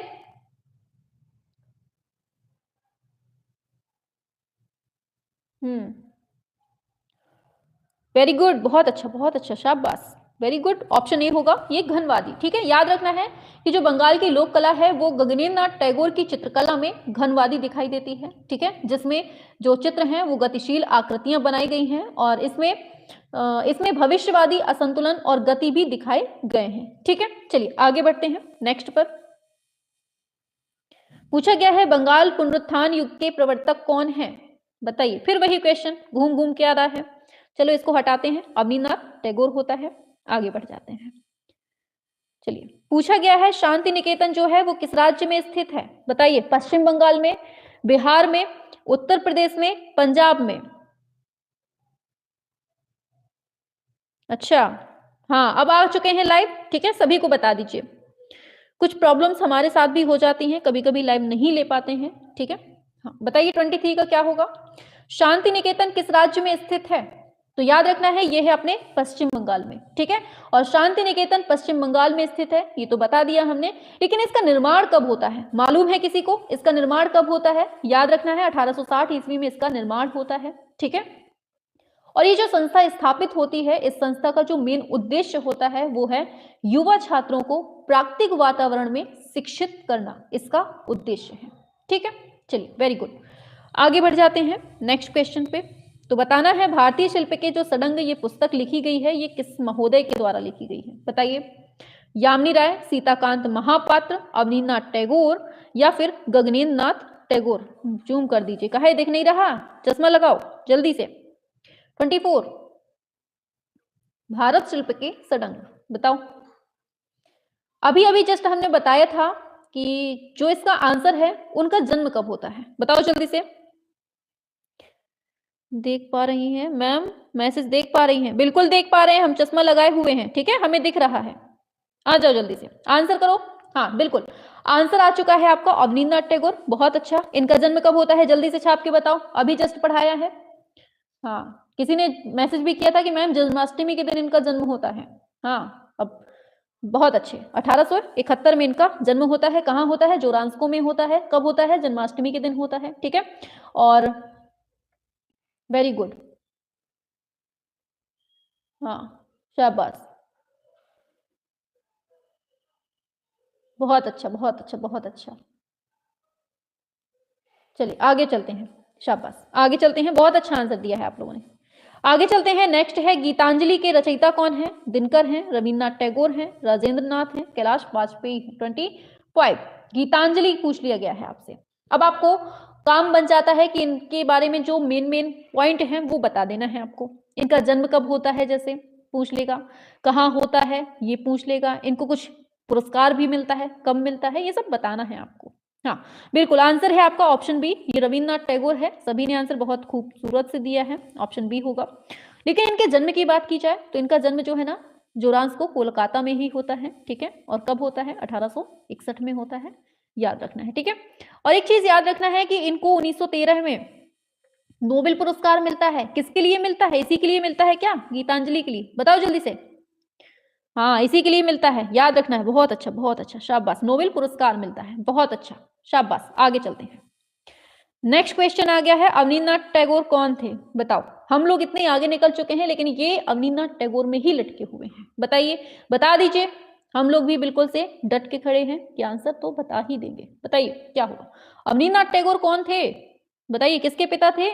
Speaker 1: वेरी गुड, बहुत अच्छा, बहुत अच्छा, शाबाश, वेरी गुड। ऑप्शन ए होगा ये घनवादी, ठीक है। याद रखना है कि जो बंगाल की लोक कला है वो गगनेंद्रनाथ टैगोर की चित्रकला में घनवादी दिखाई देती है, ठीक है, जिसमें जो चित्र हैं वो गतिशील आकृतियां बनाई गई हैं, और इसमें भविष्यवादी असंतुलन और गति भी दिखाए गए हैं, ठीक है। चलिए आगे बढ़ते हैं नेक्स्ट पर। पूछा गया है बंगाल पुनरुत्थान युग के प्रवर्तक कौन है, बताइए। फिर वही क्वेश्चन घूम घूम के आ रहा है। चलो इसको हटाते हैं, अवनींद्रनाथ टैगोर होता है। आगे बढ़ जाते हैं। चलिए, पूछा गया है शांति निकेतन जो है वो किस राज्य में स्थित है, बताइए। पश्चिम बंगाल में, बिहार में, उत्तर प्रदेश में, पंजाब में। अच्छा, हाँ अब आ चुके हैं लाइव, ठीक है। सभी को बता दीजिए, कुछ प्रॉब्लम्स हमारे साथ भी हो जाती हैं, कभी कभी लाइव नहीं ले पाते हैं, ठीक है। हाँ बताइए 23 का क्या होगा। शांति निकेतन किस राज्य में स्थित है, तो याद रखना है ये है अपने पश्चिम बंगाल में, ठीक है। और शांति निकेतन पश्चिम बंगाल में स्थित है, ये तो बता दिया हमने। लेकिन इसका निर्माण कब होता है, मालूम है किसी को इसका निर्माण कब होता है? याद रखना है 1860 ईस्वी में इसका निर्माण होता है, ठीक है। और ये जो संस्था स्थापित होती है, इस संस्था का जो मेन उद्देश्य होता है वो है युवा छात्रों को प्राकृतिक वातावरण में शिक्षित करना, इसका उद्देश्य है, ठीक है। चलिए वेरी गुड, आगे बढ़ जाते हैं नेक्स्ट क्वेश्चन पे। तो बताना है भारतीय शिल्प के जो सडंग ये पुस्तक लिखी गई है, ये किस महोदय के द्वारा लिखी गई है, बताइए। यामिनी राय, सीताकांत महापात्र, अवनींद्रनाथ टैगोर या फिर गगनेन्द्र नाथ टैगोर। जूम कर दीजिए, कहे दिख नहीं रहा, चश्मा लगाओ जल्दी से। 24 भारत शिल्प के सडंग, बताओ। अभी अभी जस्ट हमने बताया था कि जो इसका आंसर है उनका जन्म कब होता है, बताओ जल्दी से। देख पा रही हैं मैम, मैसेज देख पा रही हैं? बिल्कुल देख पा रहे हैं, हम चश्मा लगाए हुए हैं, ठीक है, हमें दिख रहा है। आ जाओ जल्दी से, आंसर करो। हाँ बिल्कुल, आंसर आ चुका है आपका, अवनींद्रनाथ टैगोर। बहुत अच्छा, इनका जन्म कब होता है जल्दी से छाप के बताओ, अभी जस्ट पढ़ाया है। हाँ, किसी ने मैसेज भी किया था कि मैम जन्माष्टमी के दिन इनका जन्म होता है। हाँ, अब बहुत अच्छे, 1871 में इनका जन्म होता है। कहाँ होता है? जोरांस्को में होता है। कब होता है? जन्माष्टमी के दिन होता है, ठीक है। और वेरी गुड, हाँ शाबाश, बहुत अच्छा बहुत अच्छा बहुत अच्छा। चलिए आगे चलते हैं, शाबाश, आगे चलते हैं, बहुत अच्छा आंसर दिया है आप लोगों ने। आगे चलते हैं, नेक्स्ट है गीतांजलि के रचयिता कौन है? दिनकर हैं, रविन्द्रनाथ टैगोर हैं, राजेंद्र नाथ हैं, कैलाश वाजपेयी हैं। 25 गीतांजलि पूछ लिया गया है आपसे। अब आपको काम बन जाता है कि इनके बारे में जो मेन मेन पॉइंट हैं वो बता देना है आपको। इनका जन्म कब होता है जैसे पूछ लेगा, कहाँ होता है ये पूछ लेगा, इनको कुछ पुरस्कार भी मिलता है, कब मिलता है, ये सब बताना है आपको। हाँ बिल्कुल, आंसर है आपका ऑप्शन बी, ये रविन्द्रनाथ टैगोर है। सभी ने आंसर बहुत खूबसूरत से दिया है, ऑप्शन बी होगा। लेकिन इनके जन्म की बात की जाए तो इनका जन्म जो है ना जोरांस्को कोलकाता में ही होता है, ठीक है। और कब होता है? 1861 में होता है, याद रखना है, ठीक है। और एक चीज याद रखना है कि इनको 1913 में नोबेल पुरस्कार मिलता है। किसके लिए मिलता है? इसी के लिए मिलता है क्या? गीतांजलि के लिए, बताओ जल्दी से। हाँ इसी के लिए मिलता है, याद रखना है। बहुत अच्छा बहुत अच्छा, शाबाश, नोबेल पुरस्कार मिलता है, बहुत अच्छा, शाबाश। आगे चलते हैं, नेक्स्ट क्वेश्चन आ गया है, अवनींद्रनाथ टैगोर कौन थे, बताओ। हम लोग इतने आगे निकल चुके हैं लेकिन ये अवनींद्रनाथ टैगोर में ही लटके हुए हैं, बताइए, बता दीजिए। हम लोग भी बिल्कुल से डट के खड़े हैं कि आंसर तो बता ही देंगे, बताइए क्या होगा। अवनींद्रनाथ टैगोर कौन थे, बताइए, किसके पिता थे?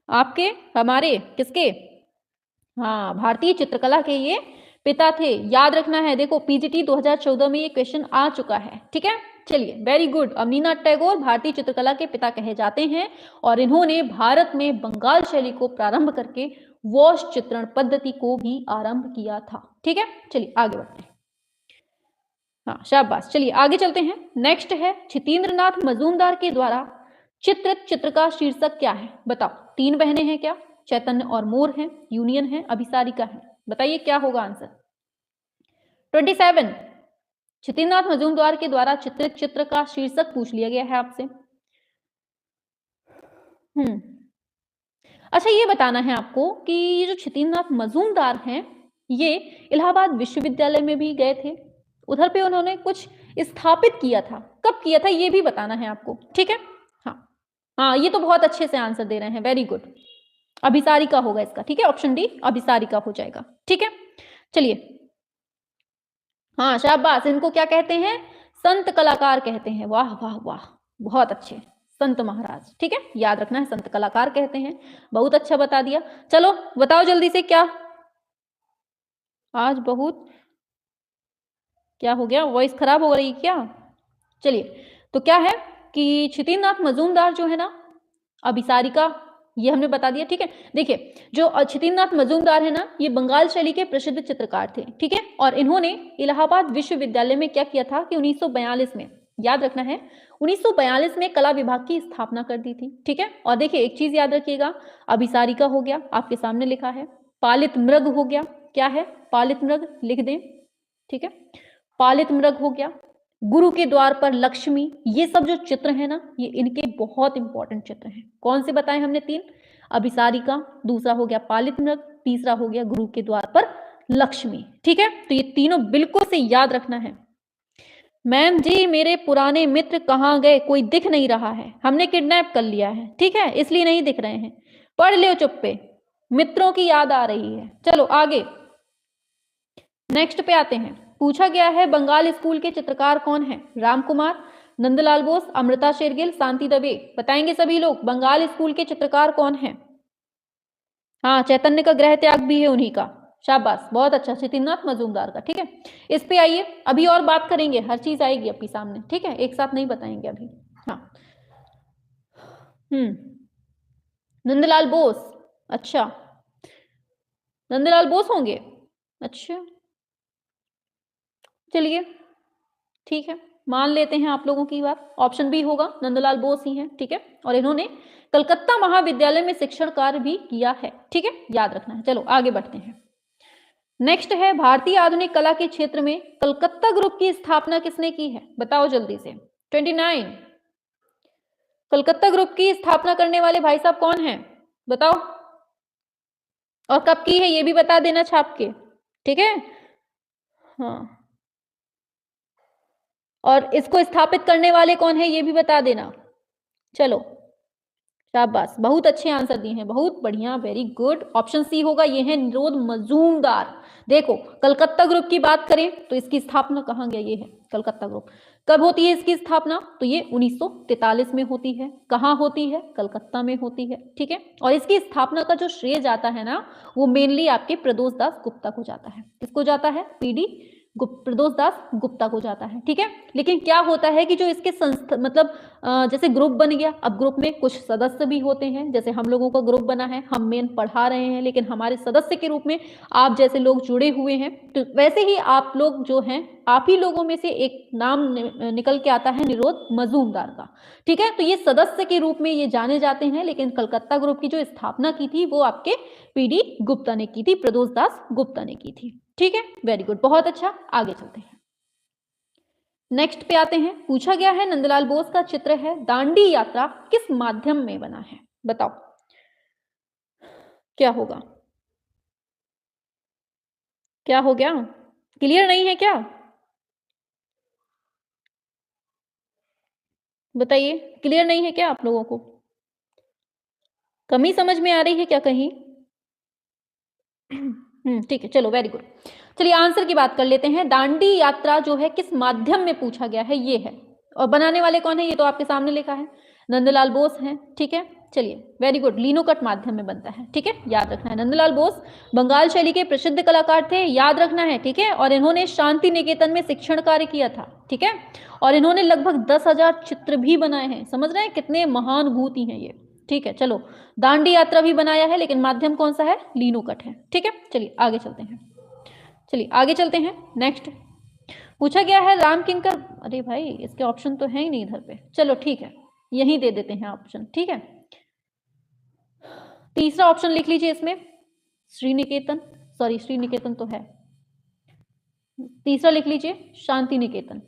Speaker 1: आपके, हमारे, किसके? हाँ, भारतीय चित्रकला के ये पिता थे, याद रखना है। देखो पीजीटी 2014 में ये क्वेश्चन आ चुका है, ठीक है। चलिए वेरी गुड, अवनींद्रनाथ टैगोर भारतीय चित्रकला के पिता कहे जाते हैं और इन्होंने भारत में बंगाल शैली को प्रारंभ करके वॉश चित्रण पद्धति को भी आरंभ किया था, ठीक है। चलिए आगे बढ़ते हैं, हाँ शाबाश। चलिए आगे चलते हैं, नेक्स्ट है छितेंद्रनाथ मजूमदार के द्वारा चित्रित चित्र का शीर्षक क्या है, बताओ। 3 बहनें हैं क्या? चैतन्य और मोर है, यूनियन है, अभिसारिका है, बताइए क्या होगा आंसर। 27 छितेंद्रनाथ मजूमदार के द्वारा चित्रित चित्र का शीर्षक पूछ लिया गया है आपसे। अच्छा ये बताना है आपको कि ये जो छितेंद्रनाथ मजूमदार हैं ये इलाहाबाद विश्वविद्यालय में भी गए थे, उधर पे उन्होंने कुछ स्थापित किया था, कब किया था ये भी बताना है आपको, ठीक है। हाँ हाँ, ये तो बहुत अच्छे से आंसर दे रहे हैं, वेरी गुड, अभिसारिका होगा इसका, ठीक है, ऑप्शन डी अभिसारिका हो जाएगा, ठीक है। चलिए, हाँ शाबाश, इनको क्या कहते हैं? संत कलाकार कहते हैं, वाह वाह वाह, बहुत अच्छे, संत महाराज, ठीक है, याद रखना है, संत कलाकार कहते हैं। बहुत अच्छा बता दिया। चलो बताओ जल्दी से, क्या आज बहुत क्या हो गया, वॉइस खराब हो रही क्या? चलिए तो क्या है कि क्षितिन्द्रनाथ मजूमदार जो है ना, अभिसारिका, ये हमने बता दिया, ठीक है। देखिए जो क्षितिन्द्रनाथ मजूमदार है ना, ये बंगाल शैली के प्रसिद्ध चित्रकार थे, ठीक है। और इन्होंने इलाहाबाद विश्वविद्यालय में क्या किया था कि 1942 में, याद रखना है, 1942 में कला विभाग की स्थापना कर दी थी, ठीक है। और देखिए एक चीज याद रखिएगा, अभिसारिका हो गया, आपके सामने लिखा है, पालित मृग हो गया, क्या है, पालित मृग लिख दें, ठीक है, पालित मृग हो गया, गुरु के द्वार पर लक्ष्मी, ये सब जो चित्र है ना, ये इनके बहुत इंपॉर्टेंट चित्र हैं। कौन से बताए हमने? 3, अभिसारिका, दूसरा हो गया पालित मृग, तीसरा हो गया गुरु के द्वार पर लक्ष्मी, ठीक है। तो ये तीनों बिल्कुल से याद रखना है। मैम जी मेरे पुराने मित्र कहाँ गए, कोई दिख नहीं रहा है, हमने किडनैप कर लिया है, ठीक है, इसलिए नहीं दिख रहे हैं। पढ़ लो चुप पे, मित्रों की याद आ रही है। चलो आगे नेक्स्ट पे आते हैं। पूछा गया है बंगाल स्कूल के चित्रकार कौन है? राम कुमार, नंदलाल बोस, अमृता शेरगिल, शांति दवे। बताएंगे सभी लोग बंगाल स्कूल के चित्रकार कौन है? हाँ, चैतन्य का ग्रह त्याग भी है उन्हीं का, शाबाश, बहुत अच्छा, क्षितिन्द्रनाथ मजूमदार का, ठीक है। इस पे आइए, अभी और बात करेंगे, हर चीज आएगी अपनी सामने, ठीक है, एक साथ नहीं बताएंगे अभी। हाँ, नंदलाल बोस, अच्छा, नंदलाल बोस होंगे, अच्छा, चलिए ठीक है, मान लेते हैं आप लोगों की बात, ऑप्शन बी होगा, नंदलाल बोस ही हैं, ठीक है। और इन्होंने कलकत्ता महाविद्यालय में शिक्षण कार्य भी किया है, ठीक है, याद रखना है। चलो आगे बढ़ते हैं। नेक्स्ट है भारतीय आधुनिक कला के क्षेत्र में कलकत्ता ग्रुप की स्थापना किसने की है? बताओ जल्दी से। 29, कलकत्ता ग्रुप की स्थापना करने वाले भाई साहब कौन हैं? बताओ, और कब की है ये भी बता देना छाप के, ठीक है। हाँ, और इसको स्थापित करने वाले कौन है ये भी बता देना। चलो शाबाश, बहुत अच्छे आंसर दिए हैं, बहुत बढ़िया, वेरी गुड। ऑप्शन सी होगा, ये है निरोध मजूमदार। देखो कलकत्ता ग्रुप की बात करें तो इसकी स्थापना कहाँ गया, ये है कलकत्ता ग्रुप। कब होती है इसकी स्थापना? तो ये 1943 में होती है। कहाँ होती है? कलकत्ता में होती है, ठीक है। और इसकी स्थापना का जो श्रेय जाता है ना, वो मेनली आपके प्रदोष दास गुप्ता को जाता है। किसको जाता है? पीडी प्रदोष दास गुप्ता को जाता है, ठीक है। लेकिन क्या होता है कि जो इसके मतलब जैसे ग्रुप बन गया, अब ग्रुप में कुछ सदस्य भी होते हैं, जैसे हम लोगों का ग्रुप बना है, हम मेन पढ़ा रहे हैं, लेकिन हमारे सदस्य के रूप में आप जैसे लोग जुड़े हुए हैं, तो वैसे ही आप लोग जो हैं, आप ही लोगों में से एक नाम निकल के आता है निरोध मजूमदार का, ठीक है। तो ये सदस्य के रूप में ये जाने जाते हैं, लेकिन कलकत्ता ग्रुप की जो स्थापना की थी वो आपके पीडी गुप्ता ने की थी, प्रदोष दास गुप्ता ने की थी, ठीक है, वेरी गुड, बहुत अच्छा। आगे चलते हैं, नेक्स्ट पे आते हैं। पूछा गया है नंदलाल बोस का चित्र है दांडी यात्रा किस माध्यम में बना है? बताओ क्या होगा, क्या हो गया, क्लियर नहीं है क्या? बताइए, क्लियर नहीं है क्या आप लोगों को? कमी समझ में आ रही है क्या कहीं? ठीक है, चलो वेरी गुड। चलिए आंसर की बात कर लेते हैं। दांडी यात्रा जो है किस माध्यम में पूछा गया है, ये है। और बनाने वाले कौन है? ये तो आपके सामने लिखा है, नंदलाल बोस हैं, ठीक है। चलिए वेरी गुड, लिनोकट माध्यम में बनता है, ठीक है, याद रखना है। नंदलाल बोस बंगाल शैली के प्रसिद्ध कलाकार थे, याद रखना है, ठीक है। और इन्होंने शांति निकेतन में शिक्षण कार्य किया था, ठीक है। और इन्होंने लगभग 10,000 चित्र भी बनाए हैं, समझ रहे हैं कितने महानुभूति हैं ये, ठीक है। चलो दांडी यात्रा भी बनाया है, लेकिन माध्यम कौन सा है? लिनोकट है, ठीक है। चलिए आगे चलते हैं, चलिए आगे चलते हैं। नेक्स्ट पूछा गया है राम किंकर, अरे भाई इसके ऑप्शन तो है ही नहीं इधर पे, चलो ठीक है, यहीं दे देते हैं ऑप्शन, ठीक है। तीसरा ऑप्शन लिख लीजिए इसमें, श्रीनिकेतन, सॉरी श्रीनिकेतन तो है, तीसरा लिख लीजिए शांति निकेतन,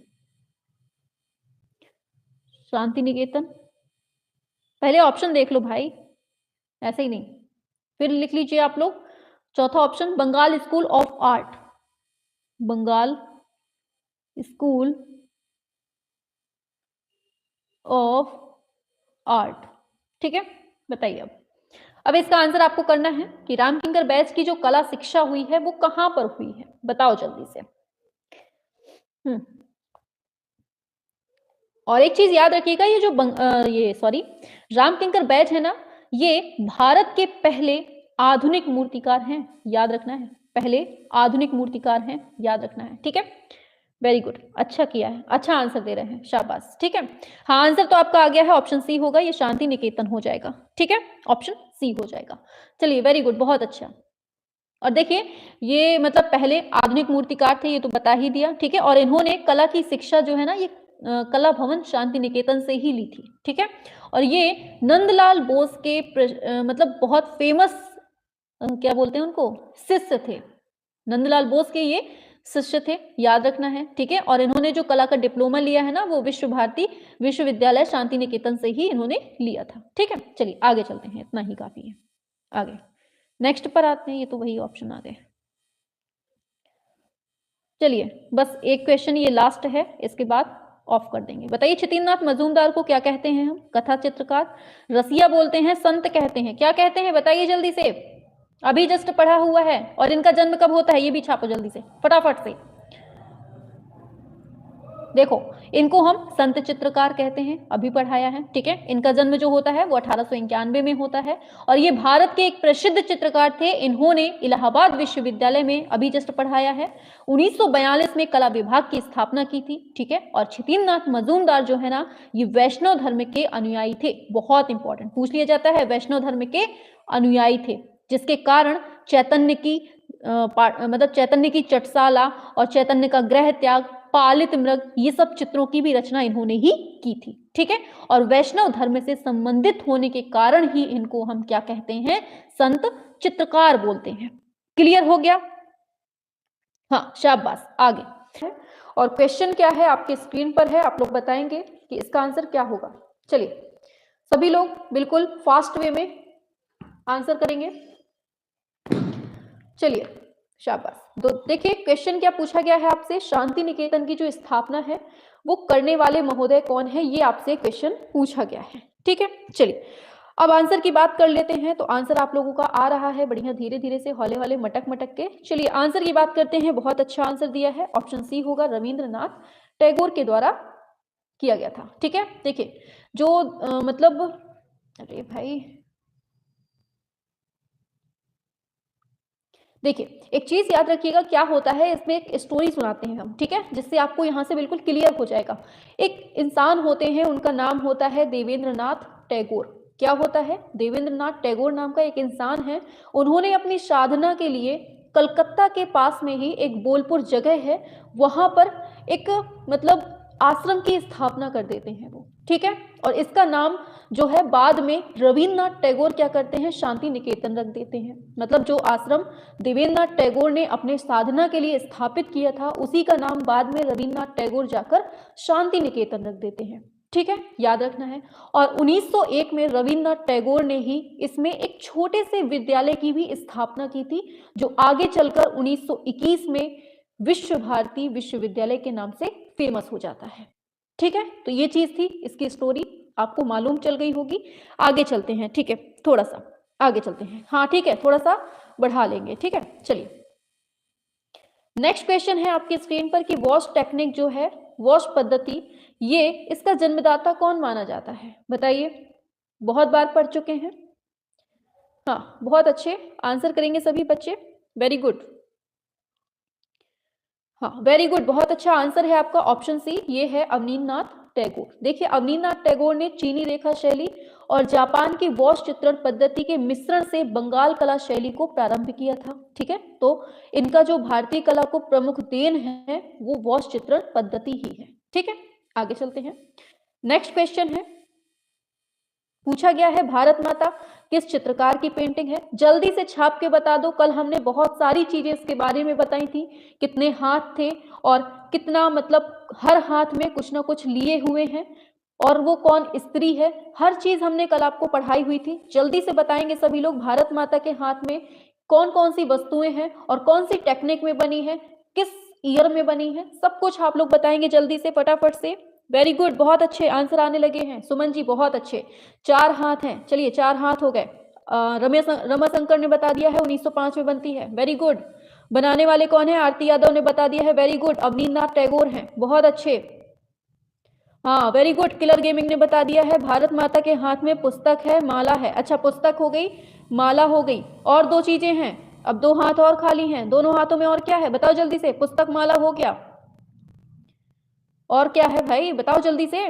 Speaker 1: शांति निकेतन। पहले ऑप्शन देख लो भाई, ऐसे ही नहीं, फिर लिख लीजिए आप लोग। चौथा option Bengal school of art, Bengal school of art, ठीक है। बताइए अब इसका आंसर आपको करना है कि रामकिंकर बैच की जो कला शिक्षा हुई है वो कहां पर हुई है, बताओ जल्दी से। और एक चीज याद रखिएगा, ये जो रामकिंकर बैच है ना, ये भारत के पहले आधुनिक मूर्तिकार हैं, याद रखना है, पहले आधुनिक मूर्तिकार हैं, याद रखना है, ठीक है, वेरी गुड, अच्छा किया है, अच्छा आंसर दे रहे हैं, शाबाश। ठीक है, हाँ आंसर तो आपका आ गया है, ऑप्शन सी होगा, ये शांति निकेतन हो जाएगा। ठीक है, ऑप्शन सी हो जाएगा। चलिए वेरी गुड, बहुत अच्छा। और देखिए ये मतलब पहले आधुनिक मूर्तिकार थे, ये तो बता ही दिया। ठीक है, और इन्होंने कला की शिक्षा जो है ना ये कला भवन शांति निकेतन से ही ली थी। ठीक है, और ये नंदलाल बोस के मतलब बहुत फेमस क्या बोलते हैं उनको, शिष्य थे। नंदलाल बोस के ये शिष्य थे, याद रखना है। ठीक है, और इन्होंने जो कला का डिप्लोमा लिया है ना वो विश्व भारती विश्वविद्यालय शांति निकेतन से ही इन्होंने लिया था। ठीक है, चलिए आगे चलते हैं, इतना ही काफी है। आगे नेक्स्ट पर आते हैं, ये तो वही ऑप्शन आ गए। चलिए बस एक क्वेश्चन ये लास्ट है, इसके बाद ऑफ कर देंगे। बताइए क्षितिन्द्रनाथ मजूमदार को क्या कहते हैं हम? कथा चित्रकार, रसिया बोलते हैं, संत कहते हैं, क्या कहते हैं बताइए जल्दी से, अभी जस्ट पढ़ा हुआ है। और इनका जन्म कब होता है ये भी छापो जल्दी से, फटाफट से। देखो इनको हम संत चित्रकार कहते हैं, अभी पढ़ाया है। ठीक है, इनका जन्म जो होता है वो 1891 में होता है, और ये भारत के एक प्रसिद्ध चित्रकार थे। इन्होंने इलाहाबाद विश्वविद्यालय में, अभी जस्ट पढ़ाया है, 1942 में कला विभाग की स्थापना की थी। ठीक है, और क्षितिन्द्रनाथ मजूमदार जो है ना ये वैष्णव धर्म के अनुयायी थे, बहुत इंपॉर्टेंट पूछ लिया जाता है, वैष्णव धर्म के अनुयायी थे, जिसके कारण चैतन्य की मतलब चैतन्य की चटसाला और चैतन्य का ग्रह त्याग, पालित मृग, ये सब चित्रों की भी रचना इन्होंने ही की थी। ठीक है, और वैष्णव धर्म से संबंधित होने के कारण ही इनको हम क्या कहते हैं, संत चित्रकार बोलते हैं। क्लियर हो गया? हाँ शाबाश, आगे। और क्वेश्चन क्या है आपके स्क्रीन पर है, आप लोग बताएंगे कि इसका आंसर क्या होगा। चलिए सभी लोग बिल्कुल फास्ट वे में आंसर करेंगे। चलिए शाबाश। तो देखिए क्वेश्चन क्या पूछा गया है आपसे, शांति निकेतन की जो स्थापना है वो करने वाले महोदय कौन है, ये आपसे क्वेश्चन पूछा गया है। ठीक है, चलिए अब आंसर की बात कर लेते हैं। तो आंसर आप लोगों का आ रहा है बढ़िया, धीरे धीरे से, हौले हौले, मटक मटक के। चलिए आंसर की बात करते हैं, बहुत अच्छा आंसर दिया है, ऑप्शन सी होगा, रविंद्रनाथ टैगोर के द्वारा किया गया था। ठीक है, देखिए जो मतलब, अरे भाई देखिए एक चीज याद रखिएगा, क्या होता है इसमें, एक स्टोरी सुनाते हैं हम। ठीक है, जिससे आपको यहाँ से बिल्कुल क्लियर हो जाएगा। एक इंसान होते हैं, उनका नाम होता है देवेंद्रनाथ टैगोर। क्या होता है, देवेंद्रनाथ टैगोर नाम का एक इंसान है। उन्होंने अपनी साधना के लिए कलकत्ता के पास में ही एक बोलपुर जगह है, वहां पर एक मतलब आश्रम की स्थापना कर देते हैं वो। ठीक है, और इसका नाम जो है बाद में रविन्द्रनाथ टैगोर क्या करते हैं, शांति निकेतन रख देते हैं। मतलब जो आश्रम देवेंद्रनाथ टैगोर ने अपने साधना के लिए स्थापित किया था, उसी का नाम बाद में रविन्द्रनाथ टैगोर जाकर शांति निकेतन रख देते हैं। ठीक है, याद रखना है। और 1901 में रविन्द्रनाथ टैगोर ने ही इसमें एक छोटे से विद्यालय की भी स्थापना की थी, जो आगे चलकर 1921 में विश्व भारती विश्वविद्यालय के नाम से फेमस हो जाता है। ठीक है, तो ये चीज थी, इसकी स्टोरी आपको मालूम चल गई होगी। आगे चलते हैं। ठीक है, थोड़ा सा आगे चलते हैं, हाँ ठीक है, थोड़ा सा बढ़ा लेंगे। ठीक है, चलिए नेक्स्ट क्वेश्चन है आपकी स्क्रीन पर कि वॉश टेक्निक जो है, वॉश पद्धति, ये इसका जन्मदाता कौन माना जाता है बताइए। बहुत बार पढ़ चुके हैं, हाँ बहुत अच्छे आंसर करेंगे सभी बच्चे, वेरी गुड, हाँ वेरी गुड, बहुत अच्छा आंसर है आपका, ऑप्शन सी, ये है अवनींद्रनाथ टैगोर। देखिए अवनींद्रनाथ टैगोर ने चीनी रेखा शैली और जापान की वॉश चित्रण पद्धति के मिश्रण से बंगाल कला शैली को प्रारंभ किया था। ठीक है, तो इनका जो भारतीय कला को प्रमुख देन है वो वॉश चित्रण पद्धति ही है। ठीक है, आगे चलते हैं। नेक्स्ट क्वेश्चन है, पूछा गया है भारत माता किस चित्रकार की पेंटिंग है, जल्दी से छाप के बता दो। कल हमने बहुत सारी चीजें इसके बारे में बताई थी, कितने हाथ थे और कितना मतलब हर हाथ में कुछ ना कुछ लिए हुए हैं, और वो कौन स्त्री है, हर चीज हमने कल आपको पढ़ाई हुई थी। जल्दी से बताएंगे सभी लोग, भारत माता के हाथ में कौन कौन सी वस्तुएं हैं और कौन सी टेक्निक में बनी है, किस ईयर में बनी है, सब कुछ आप लोग बताएंगे जल्दी से फटाफट से। वेरी गुड, बहुत अच्छे आंसर आने लगे हैं सुमन जी, बहुत अच्छे। 4 हाथ हैं, चलिए 4 हाथ हो गए। रमाशंकर ने बता दिया है 1905 में बनती है, वेरी गुड। बनाने वाले कौन है, आरती यादव ने बता दिया है, वेरी गुड। अवनींद्रनाथ टैगोर हैं, बहुत अच्छे, हाँ वेरी गुड। किलर गेमिंग ने बता दिया है भारत माता के हाथ में पुस्तक है, माला है। अच्छा पुस्तक हो गई, माला हो गई, और 2 चीजें हैं, अब 2 हाथ और खाली हैं, दोनों हाथों में और क्या है बताओ जल्दी से, पुस्तक माला हो गया, और क्या है भाई, बताओ जल्दी से,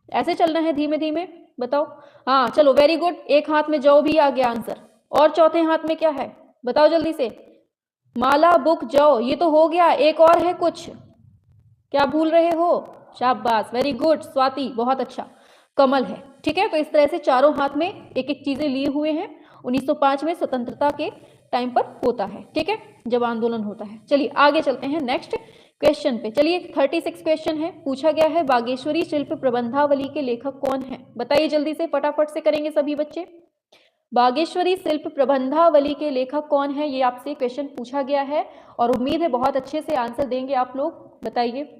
Speaker 1: ऐसे चलना है धीमे धीमे, बताओ। हाँ चलो वेरी गुड, एक हाथ में जौ भी आ गया आंसर, और चौथे हाथ में क्या है बताओ जल्दी से। माला, बुक, जौ, ये तो हो गया, एक और है कुछ, क्या भूल रहे हो? शाबाश, वेरी गुड स्वाति, बहुत अच्छा, कमल है। ठीक है, तो इस तरह से चारों हाथ में एक एक चीजें लिए हुए हैं। 1905 में स्वतंत्रता के टाइम पर होता है, ठीक है, जब आंदोलन होता है। चलिए आगे चलते हैं नेक्स्ट क्वेश्चन पे। चलिए 36 क्वेश्चन है, पूछा गया है बागेश्वरी शिल्प प्रबंधावली के लेखक कौन है? बताइए जल्दी से, फटाफट से करेंगे सभी बच्चे। बागेश्वरी शिल्प प्रबंधावली के लेखक कौन है, ये आपसे क्वेश्चन पूछा गया है, और उम्मीद है बहुत अच्छे से आंसर देंगे आप लोग। बताइए।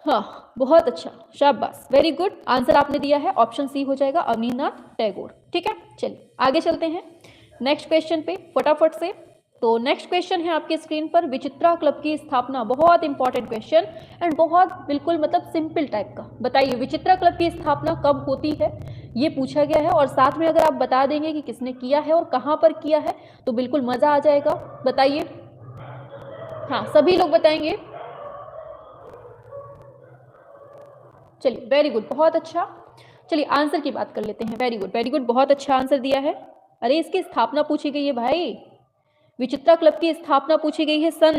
Speaker 1: हाँ बहुत अच्छा, शाबाश, वेरी गुड, आंसर आपने दिया है ऑप्शन सी हो जाएगा, अवनींद्रनाथ टैगोर। ठीक है, चलिए आगे चलते हैं नेक्स्ट क्वेश्चन पे फटाफट से। तो नेक्स्ट क्वेश्चन है आपके स्क्रीन पर, विचित्रा क्लब की स्थापना, बहुत इंपॉर्टेंट क्वेश्चन एंड बहुत बिल्कुल मतलब सिंपल टाइप का। बताइए विचित्रा क्लब की स्थापना कब होती है, ये पूछा गया है, और साथ में अगर आप बता देंगे कि किसने किया है और कहाँ पर किया है तो बिल्कुल मजा आ जाएगा। बताइए, हाँ सभी लोग बताएंगे। चलिए वेरी गुड, बहुत अच्छा। चलिए आंसर की बात कर लेते हैं। वेरी गुड, बहुत अच्छा आंसर दिया है। अरे इसकी स्थापना पूछी गई है भाई, विचित्रा क्लब की स्थापना पूछी गई है सन।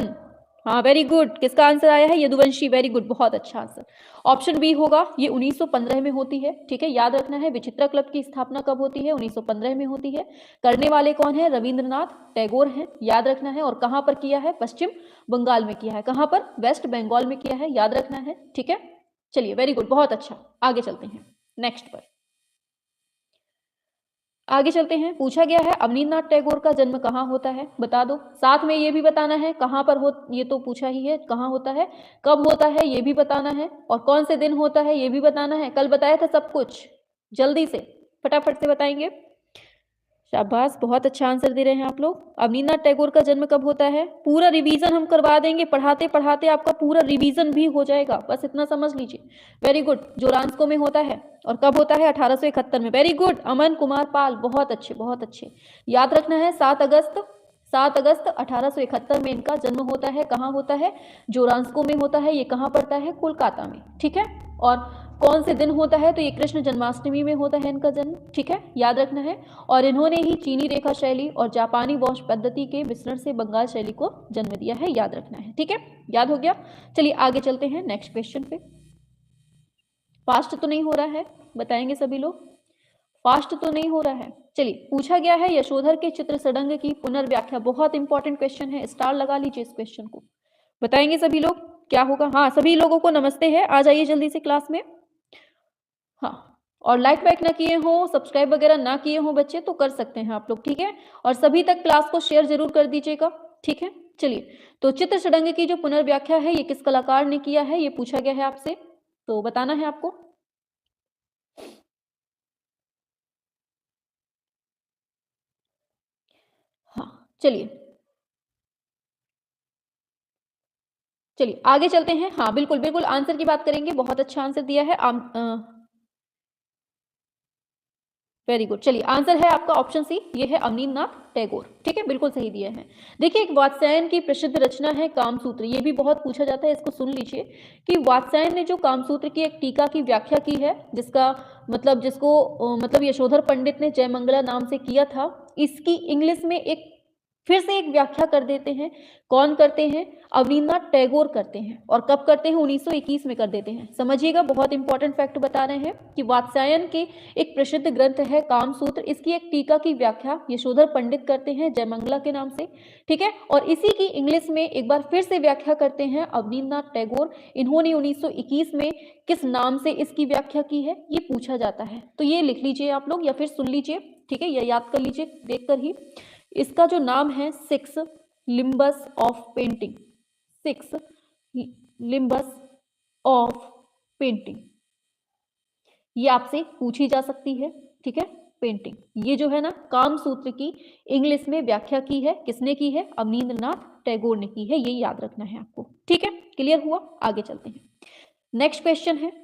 Speaker 1: हाँ वेरी गुड, किसका आंसर आया है? यदुवंशी, वेरी गुड, बहुत अच्छा आंसर। ऑप्शन बी होगा, ये 1915 में होती है। ठीक है, याद रखना है विचित्रा क्लब की स्थापना कब होती है, 1915 में होती है। करने वाले कौन है? रविंद्रनाथ टैगोर हैं, याद रखना है। और कहाँ पर किया है? पश्चिम बंगाल में किया है। कहाँ पर? वेस्ट बंगाल में किया है, याद रखना है। ठीक है, चलिए वेरी गुड, बहुत अच्छा। आगे चलते हैं नेक्स्ट पर, आगे चलते हैं। पूछा गया है अवनींद्रनाथ टैगोर का जन्म कहाँ होता है, बता दो। साथ में ये भी बताना है कहाँ पर हो, ये तो पूछा ही है, कहाँ होता है, कब होता है ये भी बताना है, और कौन से दिन होता है ये भी बताना है। कल बताया था सब कुछ, जल्दी से फटाफट से बताएंगे। शाबाश, बहुत अच्छा आंसर दे रहे हैं आप लोग। अवनींद्रनाथ टैगोर का जन्म कब होता है? पूरा रिवीजन हम करवा देंगे, पढ़ाते पढ़ाते आपका पूरा रिवीजन भी हो जाएगा, बस इतना समझ लीजिए। वेरी गुड, जोरांस्को में होता है। और कब होता है? 1871 में। वेरी गुड, अमन कुमार पाल, बहुत अच्छे बहुत अच्छे। याद रखना है 7 अगस्त 1871 में इनका जन्म होता है। कहाँ होता है? जोरांस्को में होता है। ये कहाँ पड़ता है? कोलकाता में। ठीक है, और कौन से दिन होता है? तो ये कृष्ण जन्माष्टमी में होता है इनका जन्म। ठीक है, याद रखना है। और इन्होंने ही चीनी रेखा शैली और जापानी वॉश पद्धति के मिश्रण से बंगाल शैली को जन्म दिया है, याद रखना है। ठीक है, याद हो गया। चलिए आगे चलते हैं नेक्स्ट क्वेश्चन पे। फास्ट तो नहीं हो रहा है, बताएंगे सभी लोग। फास्ट तो नहीं हो रहा है। चलिए, पूछा गया है यशोधर के चित्र सडंग की पुनर्व्याख्या, बहुत इंपॉर्टेंट क्वेश्चन है, स्टार लगा लीजिए इस क्वेश्चन को। बताएंगे सभी लोग क्या होगा? हाँ सभी लोगों को नमस्ते है, आ जाइए जल्दी से क्लास में। हाँ, और लाइक वाइक ना किए हो, सब्सक्राइब वगैरह ना किए हो बच्चे तो कर सकते हैं आप लोग। ठीक है, और सभी तक क्लास को शेयर जरूर कर दीजिएगा। ठीक है, चलिए, तो चित्र षडंग की जो पुनर्व्याख्या है ये किस कलाकार ने किया है, ये पूछा गया है आपसे, तो बताना है आपको। हाँ चलिए, चलिए आगे चलते हैं। हाँ बिल्कुल बिल्कुल, आंसर की बात करेंगे, बहुत अच्छा आंसर दिया है। वेरी गुड, चलिए आंसर है आपका ऑप्शन सी, ये है अवनींद्रनाथ टैगोर। ठीक है, बिल्कुल सही दिया है। देखिए, एक वात्स्यायन की प्रसिद्ध रचना है कामसूत्र, ये भी बहुत पूछा जाता है, इसको सुन लीजिए कि वात्स्यायन ने जो कामसूत्र की एक टीका की व्याख्या की है, जिसका मतलब जिसको मतलब यशोधर पंडित ने जयमंगला नाम से किया था, इसकी इंग्लिश में एक फिर से एक व्याख्या कर देते हैं। कौन करते हैं? अवनींद्रनाथ टैगोर करते हैं। और कब करते हैं? 1921 में कर देते हैं। समझिएगा, बहुत इंपॉर्टेंट फैक्ट बता रहे हैं कि वात्स्यायन के एक प्रसिद्ध ग्रंथ है कामसूत्र, इसकी एक टीका की व्याख्या यशोधर पंडित करते हैं जयमंगला के नाम से। ठीक है, और इसी की इंग्लिश में एक बार फिर से व्याख्या करते हैं अवनींद्रनाथ टैगोर। इन्होंने 1921 में किस नाम से इसकी व्याख्या की है, ये पूछा जाता है। तो ये लिख लीजिए आप लोग, या फिर सुन लीजिए। ठीक है, या याद कर लीजिए देखकर ही। इसका जो नाम है, six limbs of painting, six limbs of painting, ये आपसे पूछी जा सकती है। ठीक है, पेंटिंग, ये जो है ना कामसूत्र की इंग्लिश में व्याख्या की है, किसने की है? अवनींद्रनाथ टैगोर ने की है, ये याद रखना है आपको। ठीक है, क्लियर हुआ? आगे चलते हैं। नेक्स्ट क्वेश्चन है,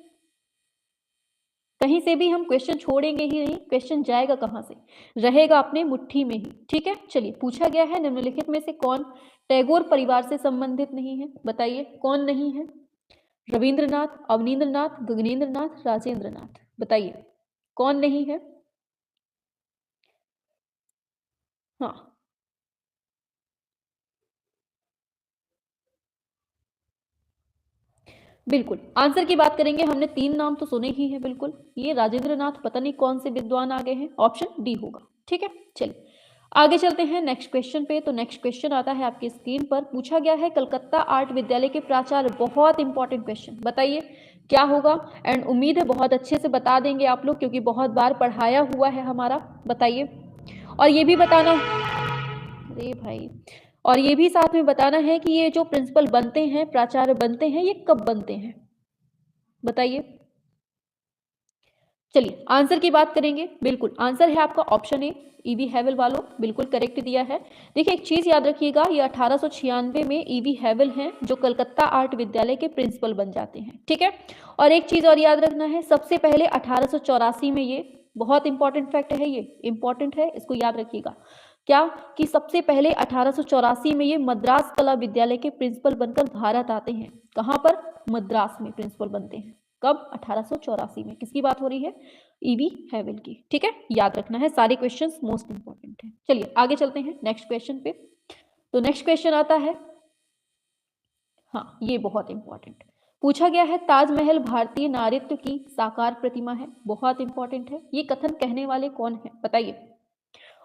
Speaker 1: कहीं से भी हम क्वेश्चन छोड़ेंगे ही नहीं, क्वेश्चन जाएगा कहाँ से? रहेगा अपने मुट्ठी में ही। ठीक है, चलिए, पूछा गया है निम्नलिखित में से कौन टैगोर परिवार से संबंधित नहीं है, बताइए कौन नहीं है? रविंद्रनाथ, अवनींद्रनाथ, गगनेंद्रनाथ, राजेंद्रनाथ, बताइए कौन नहीं है? हाँ, बिल्कुल आंसर की बात करेंगे, हमने 3 नाम तो सुने ही हैं बिल्कुल। ये राजेंद्रनाथ पता नहीं कौन से विद्वान आ गए हैं, ऑप्शन डी होगा। ठीक है, चलिए आगे चलते हैं नेक्स्ट क्वेश्चन पे। तो नेक्स्ट क्वेश्चन आता है आपकी स्क्रीन पर, पूछा गया है कलकत्ता आर्ट विद्यालय के प्राचार्य, बहुत इंपॉर्टेंट क्वेश्चन, बताइए क्या होगा? एंड उम्मीद है बहुत अच्छे से बता देंगे आप लोग, क्योंकि बहुत बार पढ़ाया हुआ है हमारा, बताइए। और ये भी बताना, अरे भाई, और ये भी साथ में बताना है कि ये जो प्रिंसिपल बनते हैं, प्राचार्य बनते हैं, ये कब बनते हैं, बताइए। चलिए आंसर की बात करेंगे, बिल्कुल आंसर है आपका ऑप्शन ए, ईवी हैवल वालों, बिल्कुल करेक्ट दिया है। देखिए एक चीज याद रखिएगा, ये 1896 में ईवी हैवल हैं जो कलकत्ता आर्ट विद्यालय के प्रिंसिपल बन जाते हैं। ठीक है, और एक चीज और याद रखना है, सबसे पहले 1884 में, ये बहुत इंपॉर्टेंट फैक्ट है, ये इंपॉर्टेंट है, इसको याद रखिएगा, क्या कि सबसे पहले 1884 में ये मद्रास कला विद्यालय के प्रिंसिपल बनकर भारत आते हैं। कहाँ पर? मद्रास में प्रिंसिपल बनते हैं। कब? 1884 में। किसकी बात हो रही है? ईवी हैवल की। ठीक है, याद रखना है, सारे क्वेश्चंस मोस्ट इंपॉर्टेंट है। चलिए आगे चलते हैं नेक्स्ट क्वेश्चन पे। तो नेक्स्ट क्वेश्चन आता है, हाँ ये बहुत इंपॉर्टेंट पूछा गया है, ताजमहल भारतीय नारित्व की साकार प्रतिमा है, बहुत इंपॉर्टेंट है, ये कथन कहने वाले कौन है, बताइए।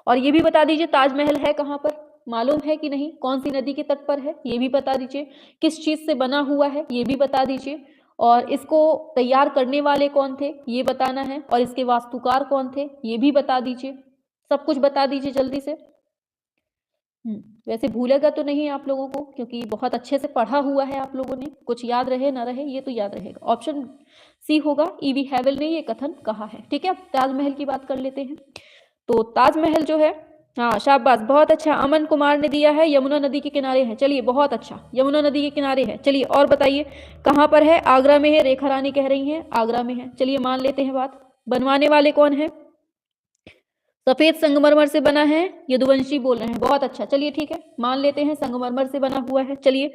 Speaker 1: और ये भी बता दीजिए ताजमहल है कहाँ पर, मालूम है कि नहीं, कौन सी नदी के तट पर है, ये भी बता दीजिए, किस चीज से बना हुआ है, ये भी बता दीजिए, और इसको तैयार करने वाले कौन थे, ये बताना है, और इसके वास्तुकार कौन थे, ये भी बता दीजिए, सब कुछ बता दीजिए जल्दी से। वैसे भूलेगा तो नहीं आप लोगों को, क्योंकि बहुत अच्छे से पढ़ा हुआ है आप लोगों ने, कुछ याद रहे ना रहे ये तो याद रहेगा। ऑप्शन सी होगा, ईवी हैवल ने ये कथन कहा है। ठीक है, ताजमहल की बात कर लेते हैं। तो ताजमहल जो है, हाँ शाबाश, बहुत अच्छा, अमन कुमार ने दिया है, यमुना नदी के किनारे है। चलिए बहुत अच्छा, यमुना नदी के किनारे है। चलिए और बताइए कहाँ पर है? आगरा में है, रेखा रानी कह रही हैं आगरा में है। चलिए मान लेते हैं बात, बनवाने वाले कौन है? सफेद संगमरमर से बना है, यदुवंशी बोल रहे हैं, बहुत अच्छा, चलिए ठीक है, मान लेते हैं संगमरमर से बना हुआ है। चलिए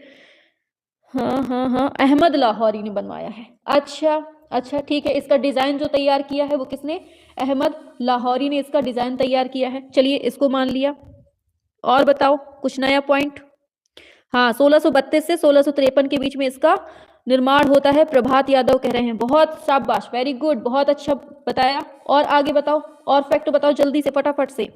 Speaker 1: हाँ हाँ हाँ, अहमद लाहौरी ने बनवाया है। अच्छा अच्छा ठीक है, इसका डिजाइन जो तैयार किया है वो किसने? अहमद लाहौरी ने इसका डिजाइन तैयार किया है। चलिए इसको मान लिया, और बताओ कुछ नया पॉइंट। हाँ 1632 से 1653 के बीच में इसका निर्माण होता है, प्रभात यादव कह रहे हैं, बहुत शाबाश, वेरी गुड, बहुत अच्छा बताया। और आगे बताओ, और फैक्ट बताओ जल्दी से फटाफट से।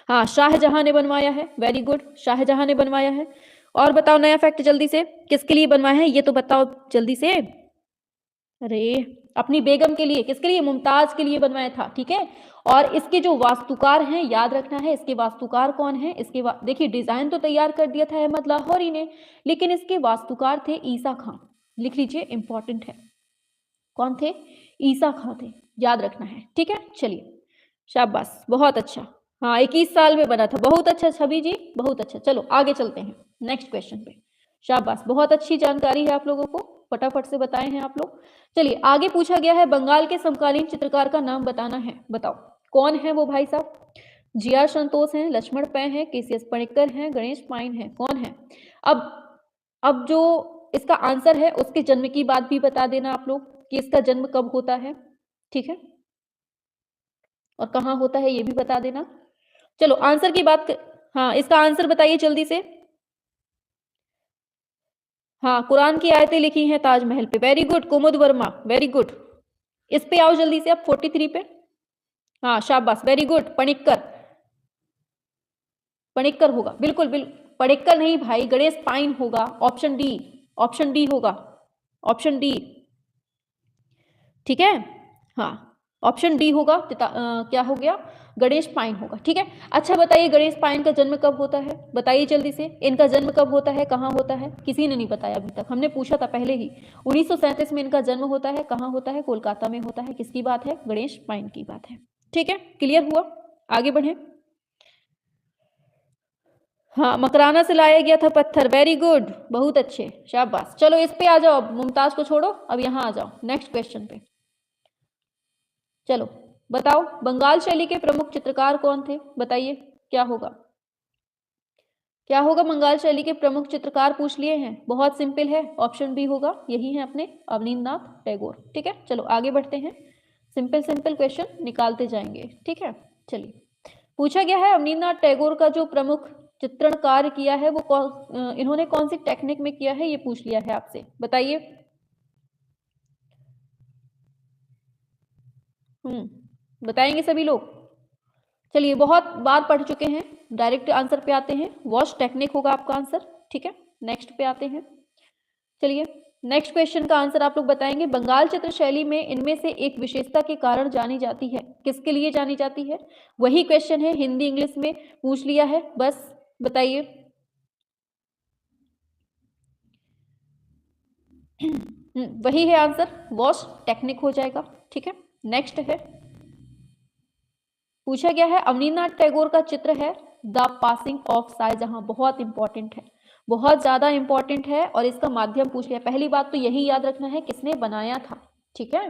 Speaker 1: हाँ शाहजहां ने बनवाया है, वेरी गुड, शाहजहां ने बनवाया है। और बताओ नया फैक्ट जल्दी से, किसके लिए बनवाया है ये तो बताओ जल्दी से। अरे अपनी बेगम के लिए, किसके लिए? मुमताज के लिए बनवाया था। ठीक है, और इसके जो वास्तुकार हैं याद रखना है, इसके वास्तुकार कौन है, इसके देखिए डिजाइन तो तैयार कर दिया था अहमद लाहौरी ने, लेकिन इसके वास्तुकार थे ईसा खां, लिख लीजिए इंपॉर्टेंट है, कौन थे? ईसा खां थे, याद रखना है। ठीक है, चलिए शाबाश, बहुत अच्छा, हाँ 21 साल में बना था, बहुत अच्छा छवि जी, बहुत अच्छा। चलो आगे चलते हैं नेक्स्ट क्वेश्चन पे। शाबाश, बहुत अच्छी जानकारी है आप लोगों को, फटाफट से बताए हैं आप लोग। चलिए आगे पूछा गया है, बंगाल के समकालीन चित्रकार का नाम बताना है, बताओ कौन है वो भाई साहब? जी.आर. संतोष हैं, लक्ष्मण पै हैं, के.सी.एस. पणिक्कर हैं, गणेश पाइन हैं, कौन है? अब जो इसका आंसर है उसके जन्म की बात भी बता देना आप लोग, कि इसका जन्म कब होता है। ठीक है, और कहाँ होता है ये भी बता देना। चलो आंसर की बात हाँ इसका आंसर बताइए जल्दी से। हाँ कुरान की आयतें लिखी हैं ताजमहल पे, very good Kumud Verma, very good. इस पे आओ जल्दी से अब 43 पे। हाँ शाबाश, वेरी गुड, पणिक्कर, पणिक्कर होगा, बिल्कुल बिल्कुल, पणिक्कर नहीं भाई, गणेश पाइन होगा, ऑप्शन डी, ऑप्शन डी होगा, ऑप्शन डी। ठीक है, हाँ ऑप्शन डी होगा, क्या हो गया? गणेश पाइन होगा। ठीक है, अच्छा बताइए गणेश पाइन का जन्म कब होता है, बताइए जल्दी से, इनका जन्म कब होता है, कहाँ होता है? किसी ने नहीं बताया अभी तक, हमने पूछा था पहले ही। 1937 में इनका जन्म होता है, कहाँ होता है? कोलकाता में होता है। किसकी बात है? गणेश पाइन की बात है। ठीक है, क्लियर हुआ, आगे बढ़े। हाँ मकराना से लाया गया था पत्थर, वेरी गुड, बहुत अच्छे, शाबाश। चलो इस पे आ जाओ, अब मुमताज को छोड़ो, अब यहाँ आ जाओ नेक्स्ट क्वेश्चन पे। चलो बताओ, बंगाल शैली के प्रमुख चित्रकार कौन थे, बताइए क्या होगा? क्या होगा? बंगाल शैली के प्रमुख चित्रकार पूछ लिए हैं, बहुत सिंपल है, ऑप्शन बी होगा, यही है अपने अवनींद्रनाथ टैगोर। ठीक है, चलो आगे बढ़ते हैं, सिंपल सिंपल क्वेश्चन निकालते जाएंगे। ठीक है, चलिए पूछा गया है अवनींद्रनाथ टैगोर का जो प्रमुख चित्रण कार्य किया है वो इन्होंने कौन सी टेक्निक में किया है, ये पूछ लिया है आपसे, बताइए। बताएंगे सभी लोग? चलिए, बहुत बार पढ़ चुके हैं, डायरेक्ट आंसर पे आते हैं, वॉश टेक्निक होगा आपका आंसर। ठीक है, नेक्स्ट पे आते हैं। चलिए नेक्स्ट क्वेश्चन का आंसर आप लोग बताएंगे। बंगाल चित्र शैली में इनमें से एक विशेषता के कारण जानी जाती है, किसके लिए जानी जाती है? वही क्वेश्चन है, हिंदी इंग्लिश में पूछ लिया है, बस बताइए। वही है आंसर, वॉश टेक्निक हो जाएगा। ठीक है, नेक्स्ट है, पूछा गया है अवनींद्रनाथ टैगोर का चित्र है द पासिंग ऑफ शाहजहां, बहुत इंपॉर्टेंट है, बहुत ज्यादा इंपॉर्टेंट है, और इसका माध्यम पूछ लिया। पहली बात तो यही याद रखना है किसने बनाया था। ठीक है,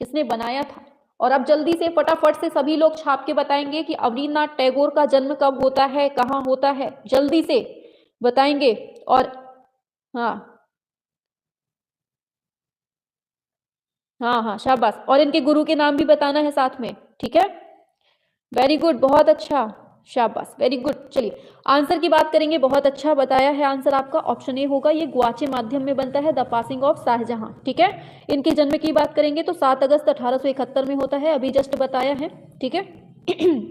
Speaker 1: किसने बनाया था, और अब जल्दी से फटाफट से सभी लोग छाप के बताएंगे कि अवनींद्रनाथ टैगोर का जन्म कब होता है, कहाँ होता है, जल्दी से बताएंगे। और हाँ हाँ हाँ, शाबाश, और इनके गुरु के नाम भी बताना है साथ में। ठीक है, वेरी गुड, बहुत अच्छा, शाबाश, वेरी गुड। चलिए आंसर की बात करेंगे, बहुत अच्छा बताया है आंसर आपका, ऑप्शन ए होगा, ये गुआचे माध्यम में बनता है, द पासिंग ऑफ शाहजहां। ठीक है, इनके जन्म की बात करेंगे तो 7 अगस्त 1871 में होता है, अभी जस्ट बताया है। ठीक है,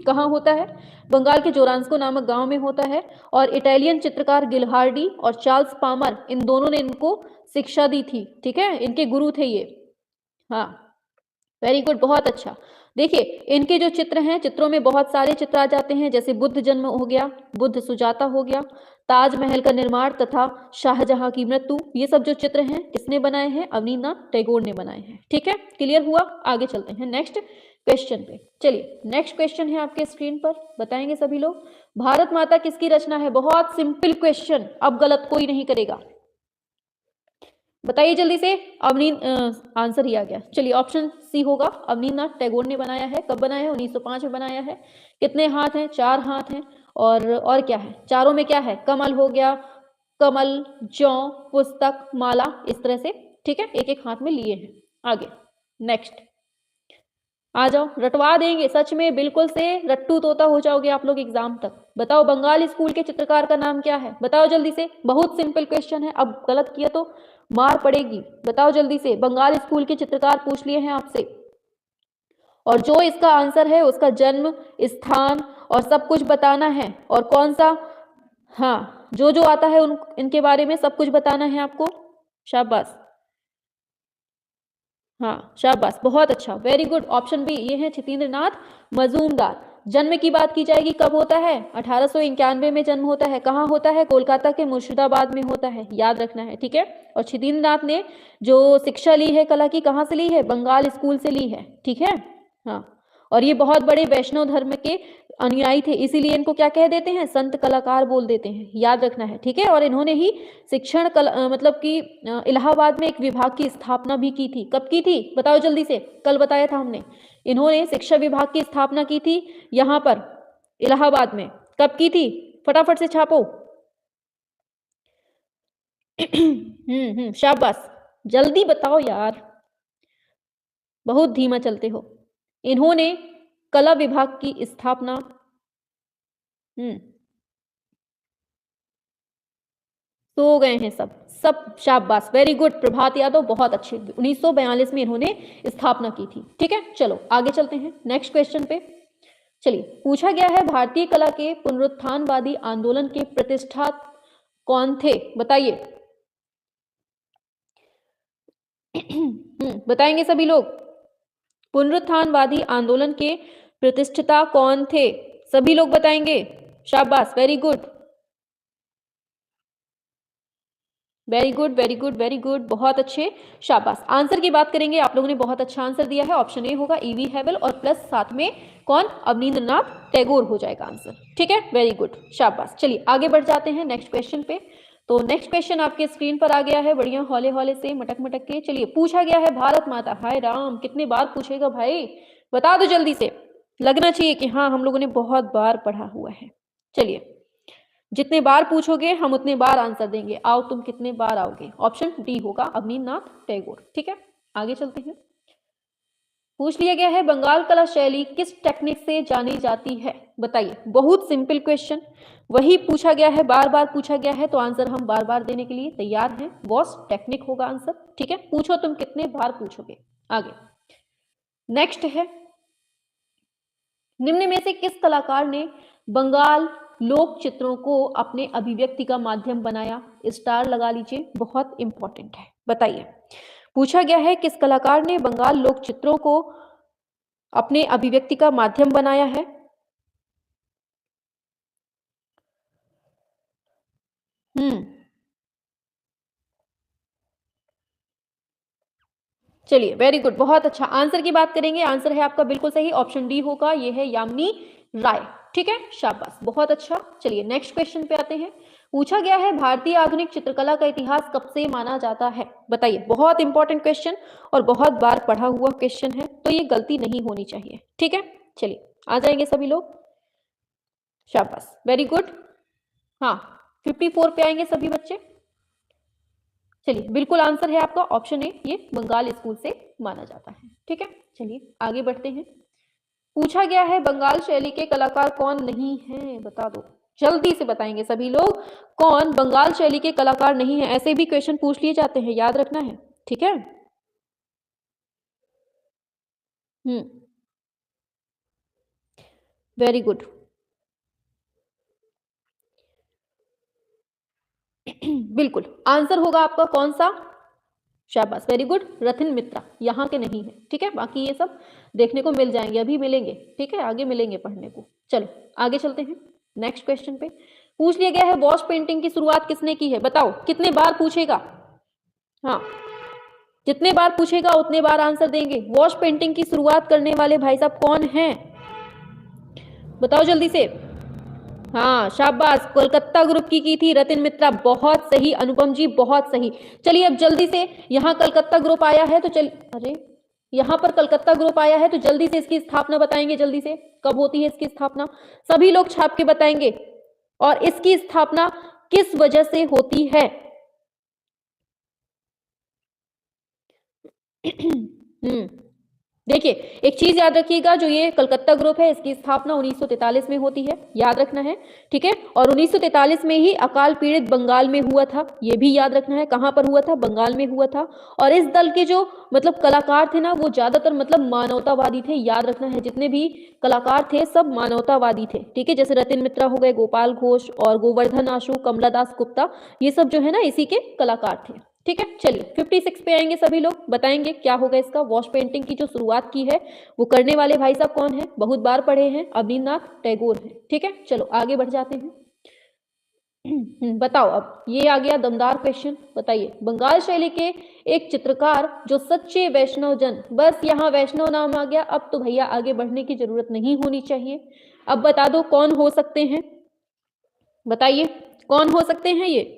Speaker 1: कहाँ होता है? बंगाल के जोरांस्को नामक गांव में होता है, और इटालियन चित्रकार गिलहार्डी और चार्ल्स पामर, इन दोनों ने इनको शिक्षा दी थी। ठीक है, इनके गुरु थे ये। हाँ, वेरी गुड, बहुत अच्छा। देखिए इनके जो चित्र हैं, चित्रों में बहुत सारे चित्र आ जाते हैं, जैसे बुद्ध जन्म हो गया, बुद्ध सुजाता हो गया, ताजमहल का निर्माण तथा शाहजहां की मृत्यु, ये सब जो चित्र हैं किसने बनाए हैं? अवनींद्रनाथ टैगोर ने बनाए हैं। ठीक है, क्लियर हुआ? आगे चलते हैं नेक्स्ट क्वेश्चन पे। चलिए नेक्स्ट क्वेश्चन है आपके स्क्रीन पर, बताएंगे सभी लोग। भारत माता किसकी रचना है? बहुत सिंपल क्वेश्चन, अब गलत कोई नहीं करेगा, बताइए जल्दी से। आंसर ही आ गया, चलिए ऑप्शन सी होगा, अवनींद्रनाथ टैगोर ने बनाया है। कब बनाया है? 1905 में बनाया है। कितने हाथ हैं? 4 हाथ हैं, और क्या है? चारों में क्या है? कमल हो गया, कमल, जौ, पुस्तक, माला, इस तरह से। ठीक है, एक एक हाथ में लिए हैं। आगे नेक्स्ट आ जाओ, रटवा देंगे सच में, बिल्कुल से रट्टू तोता हो जाओगे आप लोग एग्जाम तक। बताओ बंगाल स्कूल के चित्रकार का नाम क्या है? बताओ जल्दी से, बहुत सिंपल क्वेश्चन है, अब गलत किया तो मार पड़ेगी। बताओ जल्दी से, बंगाल स्कूल के चित्रकार पूछ लिए हैं आपसे, और जो इसका आंसर है उसका जन्म स्थान और सब कुछ बताना है, और कौन सा, हाँ जो जो आता है उन इनके बारे में सब कुछ बताना है आपको। शाबाश, हाँ शाबाश, बहुत अच्छा, वेरी गुड, ऑप्शन बी, ये है छितेंद्रनाथ मजूमदार। जन्म की बात की जाएगी, कब होता है? 1891 में जन्म होता है। कहाँ होता है? कोलकाता के मुर्शिदाबाद में होता है, याद रखना है। ठीक है, और छितेंद्रनाथ ने जो शिक्षा ली है कला की, कहाँ से ली है? बंगाल स्कूल से ली है। ठीक है, हाँ, और ये बहुत बड़े वैष्णव धर्म के अनुयायी थे, इसीलिए इनको क्या कह देते हैं? संत कलाकार बोल देते हैं, याद रखना है। ठीक है, और इन्होंने ही शिक्षण मतलब कि इलाहाबाद में एक विभाग की स्थापना भी की थी। कब की थी? बताओ जल्दी से, कल बताया था हमने, इन्होंने शिक्षा विभाग की स्थापना की थी यहाँ पर इलाहाबाद में। कब की थी? फटाफट से छापो। शाबाश, जल्दी बताओ यार, बहुत धीमा चलते हो। इन्होंने कला विभाग की स्थापना, सो गए हैं सब सब, शाबाश, वेरी गुड, प्रभात यादव, बहुत अच्छे। 1942 में इन्होंने स्थापना की थी। ठीक है, चलो आगे चलते हैं नेक्स्ट क्वेश्चन पे। चलिए पूछा गया है भारतीय कला के पुनरुत्थानवादी आंदोलन के प्रतिष्ठा कौन थे? बताइए। बताएंगे सभी लोग, पुनरुत्थानवादी आंदोलन के प्रतिष्ठिता कौन थे? सभी लोग बताएंगे, शाबाश, very good, very good, very good, very good, बहुत अच्छे, शाबाश। आंसर की बात करेंगे, आप लोगों ने बहुत अच्छा आंसर दिया है, ऑप्शन ए होगा, ईवी हैवल, और प्लस साथ में कौन? अवनींद्रनाथ टैगोर हो जाएगा आंसर। ठीक है, वेरी गुड, शाबाश। चलिए आगे बढ़ जाते हैं नेक्स्ट क्वेश्चन पे। तो नेक्स्ट क्वेश्चन आपके स्क्रीन पर आ गया है, बढ़िया हौले हौले से, मटक मटक के। चलिए पूछा गया है भारत माता, हाय राम, कितने बार पूछेगा भाई, बता दो जल्दी से, लगना चाहिए कि हाँ हम लोगों ने बहुत बार पढ़ा हुआ है। चलिए जितने बार पूछोगे हम उतने बार आंसर देंगे। आओ तुम कितने बार आओगे? ऑप्शन डी होगा अवनींद्रनाथ टैगोर। ठीक है, आगे चलते हैं। पूछ लिया गया है बंगाल कला शैली किस टेक्निक से जानी जाती है? बताइए। बहुत सिंपल क्वेश्चन, वही पूछा गया है, बार बार पूछा गया है, तो आंसर हम बार बार देने के लिए तैयार हैं। वॉस टेक्निक होगा आंसर। ठीक है, पूछो तुम कितने बार पूछोगे। आगे नेक्स्ट है, निम्न में से किस कलाकार ने बंगाल लोक चित्रों को अपने अभिव्यक्ति का माध्यम बनाया? स्टार लगा लीजिए, बहुत इंपॉर्टेंट है। बताइए, पूछा गया है किस कलाकार ने बंगाल लोक चित्रों को अपने अभिव्यक्ति का माध्यम बनाया है? चलिए, वेरी गुड, बहुत अच्छा। आंसर की बात करेंगे, आंसर है आपका बिल्कुल सही, ऑप्शन डी होगा, ये है यामिनी राय। ठीक है, शाबाश, बहुत अच्छा। चलिए नेक्स्ट क्वेश्चन पे आते हैं। पूछा गया है भारतीय आधुनिक चित्रकला का इतिहास कब से माना जाता है? बताइए, बहुत इंपॉर्टेंट क्वेश्चन और बहुत बार पढ़ा हुआ क्वेश्चन है, तो ये गलती नहीं होनी चाहिए। ठीक है, चलिए आ जाएंगे सभी लोग, शाबाश, वेरी गुड। हाँ, 54 पे आएंगे सभी बच्चे। चलिए, बिल्कुल आंसर है आपका ऑप्शन ए, ये बंगाल स्कूल से माना जाता है। ठीक है, चलिए आगे बढ़ते हैं। पूछा गया है बंगाल शैली के कलाकार कौन नहीं है? बता दो, जल्दी से बताएंगे सभी लोग, कौन बंगाल शैली के कलाकार नहीं है? ऐसे भी क्वेश्चन पूछ लिए जाते हैं, याद रखना है। ठीक है, वेरी गुड। बिल्कुल आंसर होगा आपका कौन सा? शाबाश, वेरी गुड, रथिन मित्रा यहाँ के नहीं है। ठीक है, बाकी ये सब देखने को मिल जाएंगे, अभी मिलेंगे। ठीक है, आगे मिलेंगे पढ़ने को। चलो आगे चलते हैं नेक्स्ट क्वेश्चन पे। पूछ लिया गया है वॉश पेंटिंग की शुरुआत किसने की है? बताओ, कितने बार पूछेगा? हाँ, जितने बार पूछेगा उतने बार आंसर देंगे। वॉश पेंटिंग की शुरुआत करने वाले भाई साहब कौन हैं? बताओ जल्दी से। हाँ, शाबाश, कोलकाता ग्रुप की थी रतिन मित्रा, बहुत सही अनुपम जी, बहुत सही। चलिए अब जल्दी से, यहाँ कलकत्ता ग्रुप आया है तो चल, अरे यहाँ पर कलकत्ता ग्रुप आया है तो जल्दी से इसकी स्थापना बताएंगे, जल्दी से कब होती है इसकी स्थापना? सभी लोग छाप के बताएंगे, और इसकी स्थापना किस वजह से होती है? देखिए, एक चीज याद रखिएगा, जो ये कलकत्ता ग्रुप है इसकी स्थापना 1943 में होती है, याद रखना है। ठीक है, और 1943 में ही अकाल पीड़ित बंगाल में हुआ था, ये भी याद रखना है। कहां पर हुआ था? बंगाल में हुआ था। और इस दल के जो मतलब कलाकार थे ना, वो ज्यादातर मतलब मानवतावादी थे, याद रखना है। जितने भी कलाकार थे सब मानवतावादी थे। ठीक है, जैसे रतिन मित्रा हो गए, गोपाल घोष और गोवर्धन आशु, कमला दास गुप्ता, ये सब जो है ना इसी के कलाकार थे। ठीक है, चलिए 56 पे आएंगे सभी लोग, बताएंगे क्या होगा इसका। वॉश पेंटिंग की जो शुरुआत की है वो करने वाले भाई साहब कौन है? बहुत बार पढ़े हैं, अवनींद्रनाथ टैगोर है। ठीक है, चलो आगे बढ़ जाते हैं। बताओ, अब ये आ गया दमदार क्वेश्चन। बताइए, बंगाल शैली के एक चित्रकार जो सच्चे वैष्णव जन, बस यहाँ वैष्णव नाम आ गया, अब तो भैया आगे बढ़ने की जरूरत नहीं होनी चाहिए। अब बता दो कौन हो सकते हैं, बताइए कौन हो सकते हैं ये?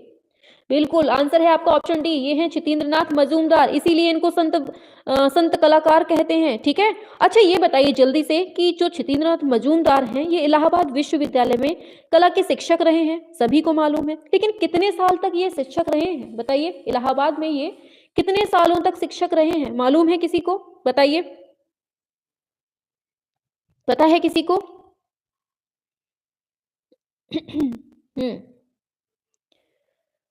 Speaker 1: बिल्कुल आंसर है आपका ऑप्शन डी, ये हैं चितेंद्रनाथ मजूमदार, इसीलिए इनको संत कलाकार कहते हैं। ठीक है, अच्छा ये बताइए जल्दी से कि जो चितेंद्रनाथ मजूमदार हैं ये इलाहाबाद विश्वविद्यालय में कला के शिक्षक रहे हैं, सभी को मालूम है, लेकिन कितने साल तक ये शिक्षक रहे हैं? बताइए, इलाहाबाद में ये कितने सालों तक शिक्षक रहे हैं, मालूम है किसी को? बताइए, पता है किसी को?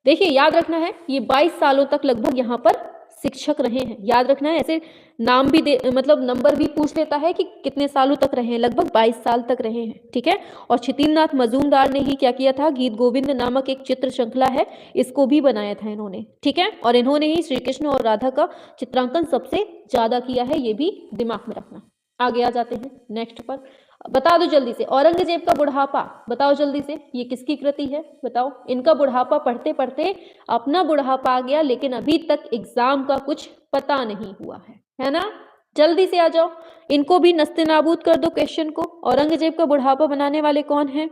Speaker 1: देखिए, याद रखना है, ये 22 सालों तक लगभग यहाँ पर शिक्षक रहे हैं, याद रखना है। ऐसे नाम भी दे, मतलब नंबर भी पूछ लेता है कि कितने सालों तक रहे हैं, लगभग 22 साल तक रहे हैं। ठीक है, और चितेंद्रनाथ मजूमदार ने ही क्या किया था, गीत गोविंद नामक एक चित्र श्रृंखला है, इसको भी बनाया था इन्होंने। ठीक है, और इन्होंने ही श्री कृष्ण और राधा का चित्रांकन सबसे ज्यादा किया है, ये भी दिमाग में रखना। आगे आ जाते हैं नेक्स्ट पर। बता दो जल्दी से, औरंगजेब का बुढ़ापा, बताओ जल्दी से, ये किसकी कृति है? बताओ, इनका बुढ़ापा पढ़ते पढ़ते अपना बुढ़ापा आ गया, लेकिन अभी तक एग्जाम का कुछ पता नहीं हुआ है ना? जल्दी से आ जाओ, इनको भी नस्ते नाबूद कर दो क्वेश्चन को। औरंगजेब का बुढ़ापा बनाने वाले कौन है?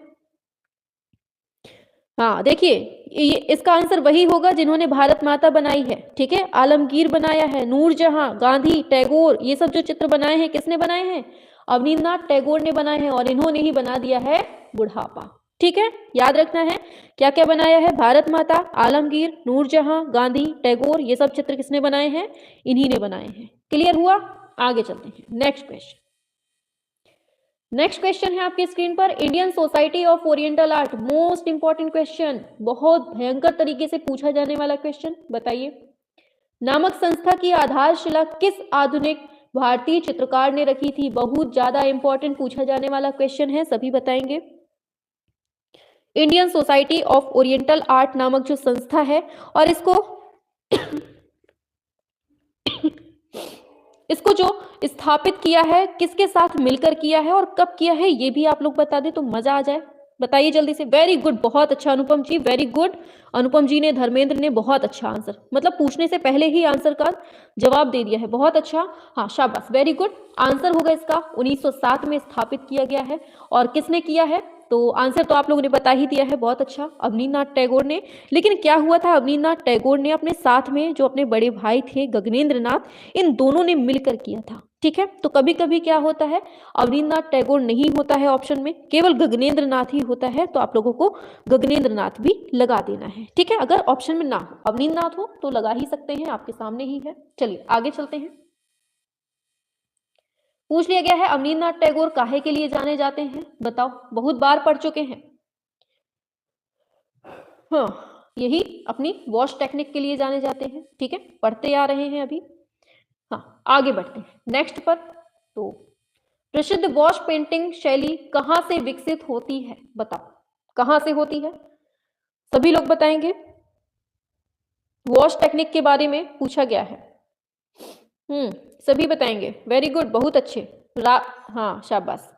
Speaker 1: हाँ देखिए, इसका आंसर वही होगा जिन्होंने भारत माता बनाई है। ठीक है, आलमगीर बनाया है, नूरजहां, गांधी, टैगोर, ये सब जो चित्र बनाए हैं किसने बनाए हैं? अवनींद्रनाथ टैगोर ने बनाए हैं, और इन्होंने ही बना दिया है बुढ़ापा। ठीक है, याद रखना है क्या क्या बनाया है। भारत माता, आलमगीर, नूरजहां, गांधी, टैगोर, ये सब चित्र किसने बनाए हैं? इन्हीं ने बनाए हैं। क्लियर हुआ? आगे चलते हैं। Next question. नेक्स्ट क्वेश्चन है आपकी स्क्रीन पर, Indian society of oriental art. Most important question, बहुत भयंकर तरीके से पूछा जाने वाला क्वेश्चन। बताइए, नामक संस्था की आधारशिला किस आधुनिक भारतीय चित्रकार ने रखी थी? बहुत ज्यादा इंपॉर्टेंट पूछा जाने वाला क्वेश्चन है, सभी बताएंगे। Indian society of oriental art नामक जो संस्था है, और इसको जो स्थापित किया है, किसके साथ मिलकर किया है और कब किया है, ये भी आप लोग बता दें तो मजा आ जाए। बताइए जल्दी से। वेरी गुड, बहुत अच्छा अनुपम जी, वेरी गुड। अनुपम जी ने, धर्मेंद्र ने बहुत अच्छा आंसर, मतलब पूछने से पहले ही आंसर का जवाब दे दिया है, बहुत अच्छा। हाँ शाबाश, वेरी गुड। आंसर होगा इसका 1907 में स्थापित किया गया है। और किसने किया है? तो आंसर तो आप लोगों ने बता ही दिया है, बहुत अच्छा, अवनींद्रनाथ टैगोर ने। लेकिन क्या हुआ था, अवनींद्रनाथ टैगोर ने अपने साथ में जो अपने बड़े भाई थे गगनेंद्रनाथ, इन दोनों ने मिलकर किया था। ठीक है, तो कभी कभी क्या होता है, अवनींद्रनाथ टैगोर नहीं होता है ऑप्शन में, केवल गगनेंद्रनाथ ही होता है, तो आप लोगों को गगनेंद्रनाथ भी लगा देना है। ठीक है, अगर ऑप्शन में ना हो, अवनींद्रनाथ हो तो लगा ही सकते हैं, आपके सामने ही है। चलिए आगे चलते हैं। पूछ लिया गया है, अवनींद्रनाथ टैगोर काहे के लिए जाने जाते हैं? बताओ, बहुत बार पढ़ चुके हैं। हाँ, यही अपनी वॉश टेक्निक के लिए जाने जाते हैं। ठीक है, पढ़ते आ रहे हैं अभी। हाँ, आगे बढ़ते हैं नेक्स्ट पर। तो प्रसिद्ध वॉश पेंटिंग शैली कहाँ से विकसित होती है? बताओ, कहाँ से होती है? सभी लोग बताएंगे। वॉश टेक्निक के बारे में पूछा गया है। सभी बताएंगे, वेरी गुड, बहुत अच्छे। हाँ शाबाश,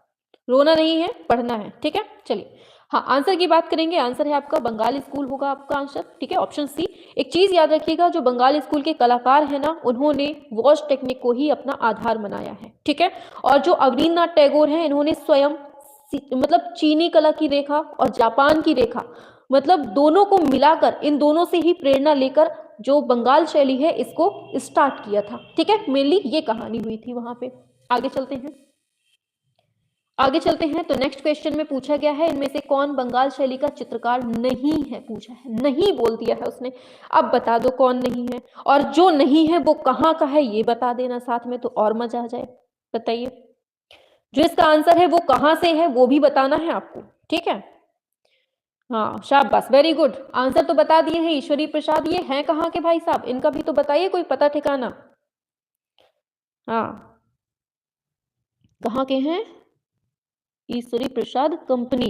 Speaker 1: रोना नहीं है, पढ़ना है। ठीक है, चलिए। हाँ, आंसर की बात करेंगे, आंसर है आपका बंगाल स्कूल होगा आपका आंसर। ठीक है, ऑप्शन सी। एक चीज याद रखिएगा, जो बंगाल स्कूल के कलाकार है ना, उन्होंने वॉश टेक्निक को ही अपना आधार बनाया है। ठीक है, और जो अवनींद्रनाथ टैगोर हैं, इन्होंने स्वयं मतलब चीनी कला की रेखा और जापान की रेखा, मतलब दोनों को मिलाकर, इन दोनों से ही प्रेरणा लेकर जो बंगाल शैली है इसको स्टार्ट किया था। ठीक है, मेनली ये कहानी हुई थी वहां पे। आगे चलते हैं। आगे चलते हैं तो नेक्स्ट क्वेश्चन में पूछा गया है, इनमें से कौन बंगाल शैली का चित्रकार नहीं है? पूछा है, नहीं बोल दिया है उसने। अब बता दो कौन नहीं है, और जो नहीं है वो कहाँ का है ये बता देना साथ में, तो और मजा आ जाए। बताइए, जो इसका आंसर है वो कहाँ से है वो भी बताना है आपको। ठीक है, हाँ शाबाश, वेरी गुड। आंसर तो बता दिए हैं, ईश्वरी प्रसाद। ये हैं कहाँ के भाई साहब, इनका भी तो बताइए कोई पता ठिकाना। हाँ, कहाँ के हैं? ईश्वरी प्रसाद कंपनी।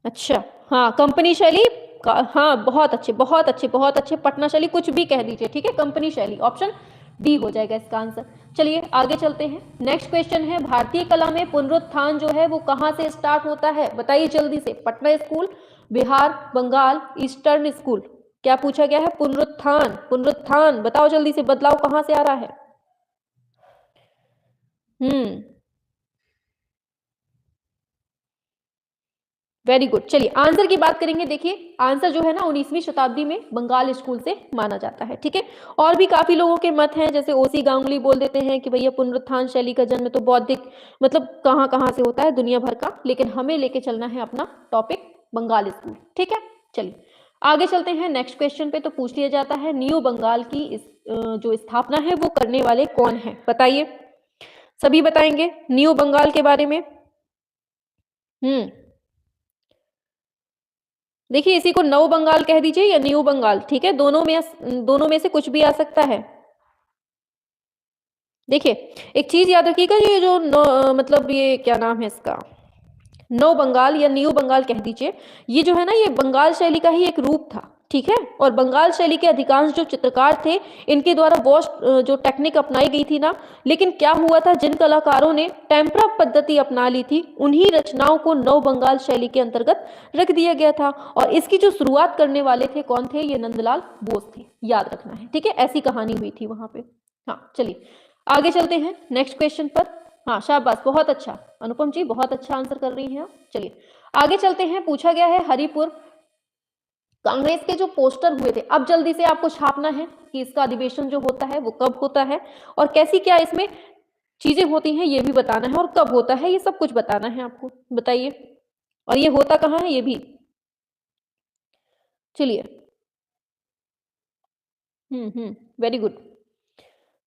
Speaker 1: अच्छा, हाँ, कंपनी शैली। हाँ, बहुत अच्छे, बहुत अच्छे, बहुत अच्छे। पटना शैली, कुछ भी कह दीजिए। ठीक है, कंपनी शैली, ऑप्शन डी हो जाएगा इसका आंसर। चलिए आगे चलते हैं। नेक्स्ट क्वेश्चन है, भारतीय कला में पुनरुत्थान जो है वो कहाँ से स्टार्ट होता है? बताइए जल्दी से। Patna school, Bihar, Bengal, eastern school. क्या पूछा गया है? पुनरुत्थान, पुनरुत्थान, बताओ जल्दी से, बदलाव कहाँ से आ रहा है? Very good. चलिए आंसर की बात करेंगे। देखिए, आंसर जो है ना 19वीं शताब्दी में बंगाल स्कूल से माना जाता है। ठीक है, और भी काफी लोगों के मत हैं, जैसे ओसी गांगुली बोल देते हैं कि भैया पुनरुत्थान शैली का जन्म तो बौद्धिक, मतलब कहाँ कहाँ से होता है दुनिया भर का, लेकिन हमें लेके चलना है अपना टॉपिक बंगाल स्कूल। ठीक है, चलिए आगे चलते हैं नेक्स्ट क्वेश्चन पे। तो पूछ लिया जाता है, न्यू बंगाल की जो स्थापना है वो करने वाले कौन है? बताइए, सभी बताएंगे न्यू बंगाल के बारे में। देखिए, इसी को नव बंगाल कह दीजिए या न्यू बंगाल। ठीक है, दोनों में से कुछ भी आ सकता है। देखिए, एक चीज याद रखिएगा, ये जो मतलब ये क्या नाम है इसका, नव बंगाल या न्यू बंगाल कह दीजिए, ये जो है ना, ये बंगाल शैली का ही एक रूप था। ठीक है, और बंगाल शैली के अधिकांश जो चित्रकार थे, इनके द्वारा वॉश जो टेक्निक अपनाई गई थी ना, लेकिन क्या हुआ था, जिन कलाकारों ने टेम्परा पद्धति अपना ली थी, उन्हीं रचनाओं को नव बंगाल शैली के अंतर्गत रख दिया गया था। और इसकी जो शुरुआत करने वाले थे, कौन थे? ये नंदलाल बोस थे, याद रखना है। ठीक है, ऐसी कहानी हुई थी वहां पे। हाँ, चलिए आगे चलते हैं नेक्स्ट क्वेश्चन पर। हाँ शाबाश, बहुत अच्छा अनुपम जी, बहुत अच्छा आंसर कर रही हैं आप। चलिए आगे चलते हैं। पूछा गया है, हरिपुर कांग्रेस के जो पोस्टर हुए थे, अब जल्दी से आपको छापना है कि इसका अधिवेशन जो होता है वो कब होता है, और कैसी क्या इसमें चीजें होती हैं ये भी बताना है, और कब होता है ये सब कुछ बताना है आपको। बताइए, और ये होता कहाँ है ये भी। चलिए, वेरी गुड,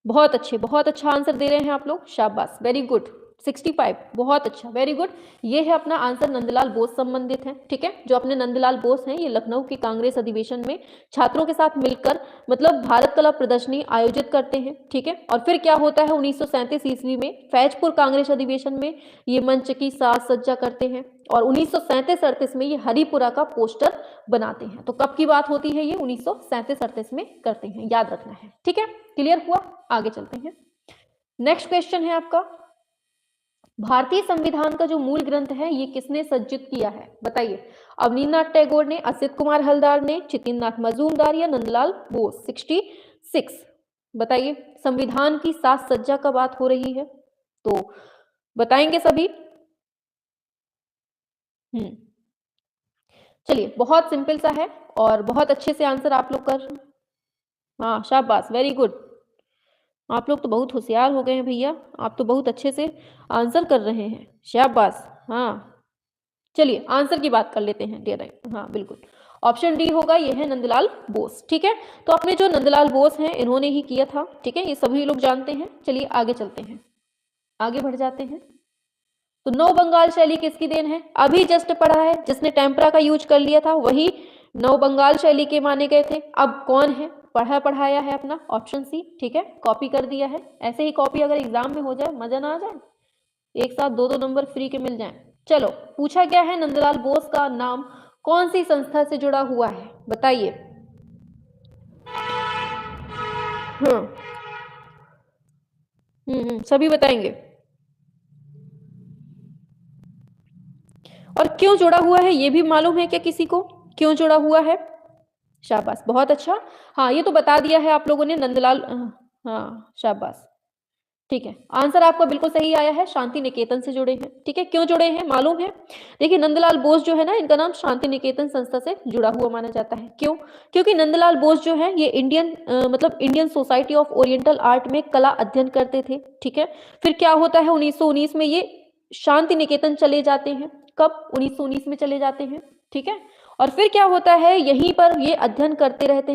Speaker 1: बहुत अच्छे, बहुत अच्छा आंसर दे रहे हैं आप लोग, शाबाश, वेरी गुड, 65, बहुत अच्छा, वेरी गुड। ये है अपना आंसर, नंदलाल बोस संबंधित है, ठीक है। जो अपने नंदलाल बोस हैं, ये लखनऊ के कांग्रेस अधिवेशन में छात्रों के साथ मिलकर मतलब भारत कला प्रदर्शनी आयोजित करते हैं, ठीक है। और फिर क्या होता है, 1937 ईस्वी में फैजपुर कांग्रेस अधिवेशन में ये मंच की साज सज्जा करते हैं, और 1937-38 में ये हरिपुरा का पोस्टर बनाते हैं। तो कब की बात होती है ये, 1937-38 में करते हैं, याद रखना है, ठीक है। क्लियर हुआ, आगे चलते हैं। नेक्स्ट क्वेश्चन है आपका, भारतीय संविधान का जो मूल ग्रंथ है ये किसने सज्जित किया है, बताइए। अवनींद्रनाथ टैगोर ने, असित कुमार हलदार ने, चितिन्द्रनाथ मजूमदार या नंदलाल बोस। 66, बताइए। संविधान की साज सज्जा का बात हो रही है, तो बताएंगे सभी। चलिए, बहुत सिंपल सा है और बहुत अच्छे से आंसर आप लोग कर, हाँ शाबाश, वेरी गुड। आप लोग तो बहुत होशियार हो गए हैं भैया, आप तो बहुत अच्छे से आंसर कर रहे हैं, शाबाश। हाँ, चलिए आंसर की बात कर लेते हैं डायरेक्ट, हाँ बिल्कुल, ऑप्शन डी होगा, ये है नंदलाल बोस, ठीक है। तो अपने जो नंदलाल बोस हैं इन्होंने ही किया था, ठीक है, ये सभी लोग जानते हैं। चलिए आगे चलते हैं, आगे बढ़ जाते हैं। तो नव बंगाल शैली किसकी देन है, अभी जस्ट पढ़ा है, जिसने टेम्परा का यूज कर लिया था वही नव बंगाल शैली के माने गए थे। अब कौन है, पढ़ाया है अपना, ऑप्शन सी, ठीक है, कॉपी कर दिया है। ऐसे ही कॉपी अगर एग्जाम में हो जाए, मजा ना आ जाए, एक साथ दो नंबर फ्री के मिल जाएं। चलो, पूछा क्या है, नंदलाल बोस का नाम कौन सी संस्था से जुड़ा हुआ है, बताइए। सभी बताएंगे, और क्यों जुड़ा हुआ है ये भी मालूम है क्या किसी को, क्यों जुड़ा हुआ है, शाबाश, बहुत अच्छा। हाँ, ये तो बता दिया है आप लोगों ने, नंदलाल, हाँ शाबाश, ठीक है, आंसर आपका बिल्कुल सही आया है, शांति निकेतन से जुड़े हैं, ठीक है। क्यों जुड़े हैं मालूम है, देखिए नंदलाल बोस जो है ना, इनका नाम शांति निकेतन संस्था से जुड़ा हुआ माना जाता है। क्यों, क्योंकि नंदलाल बोस जो है ये मतलब Indian society of oriental art में कला अध्ययन करते थे, ठीक है। फिर क्या होता है, 1919 में ये शांति निकेतन चले जाते हैं, कब, 1919 में चले जाते हैं, ठीक है। और फिर क्या होता है, यहीं पर ये अध्ययन करते रहते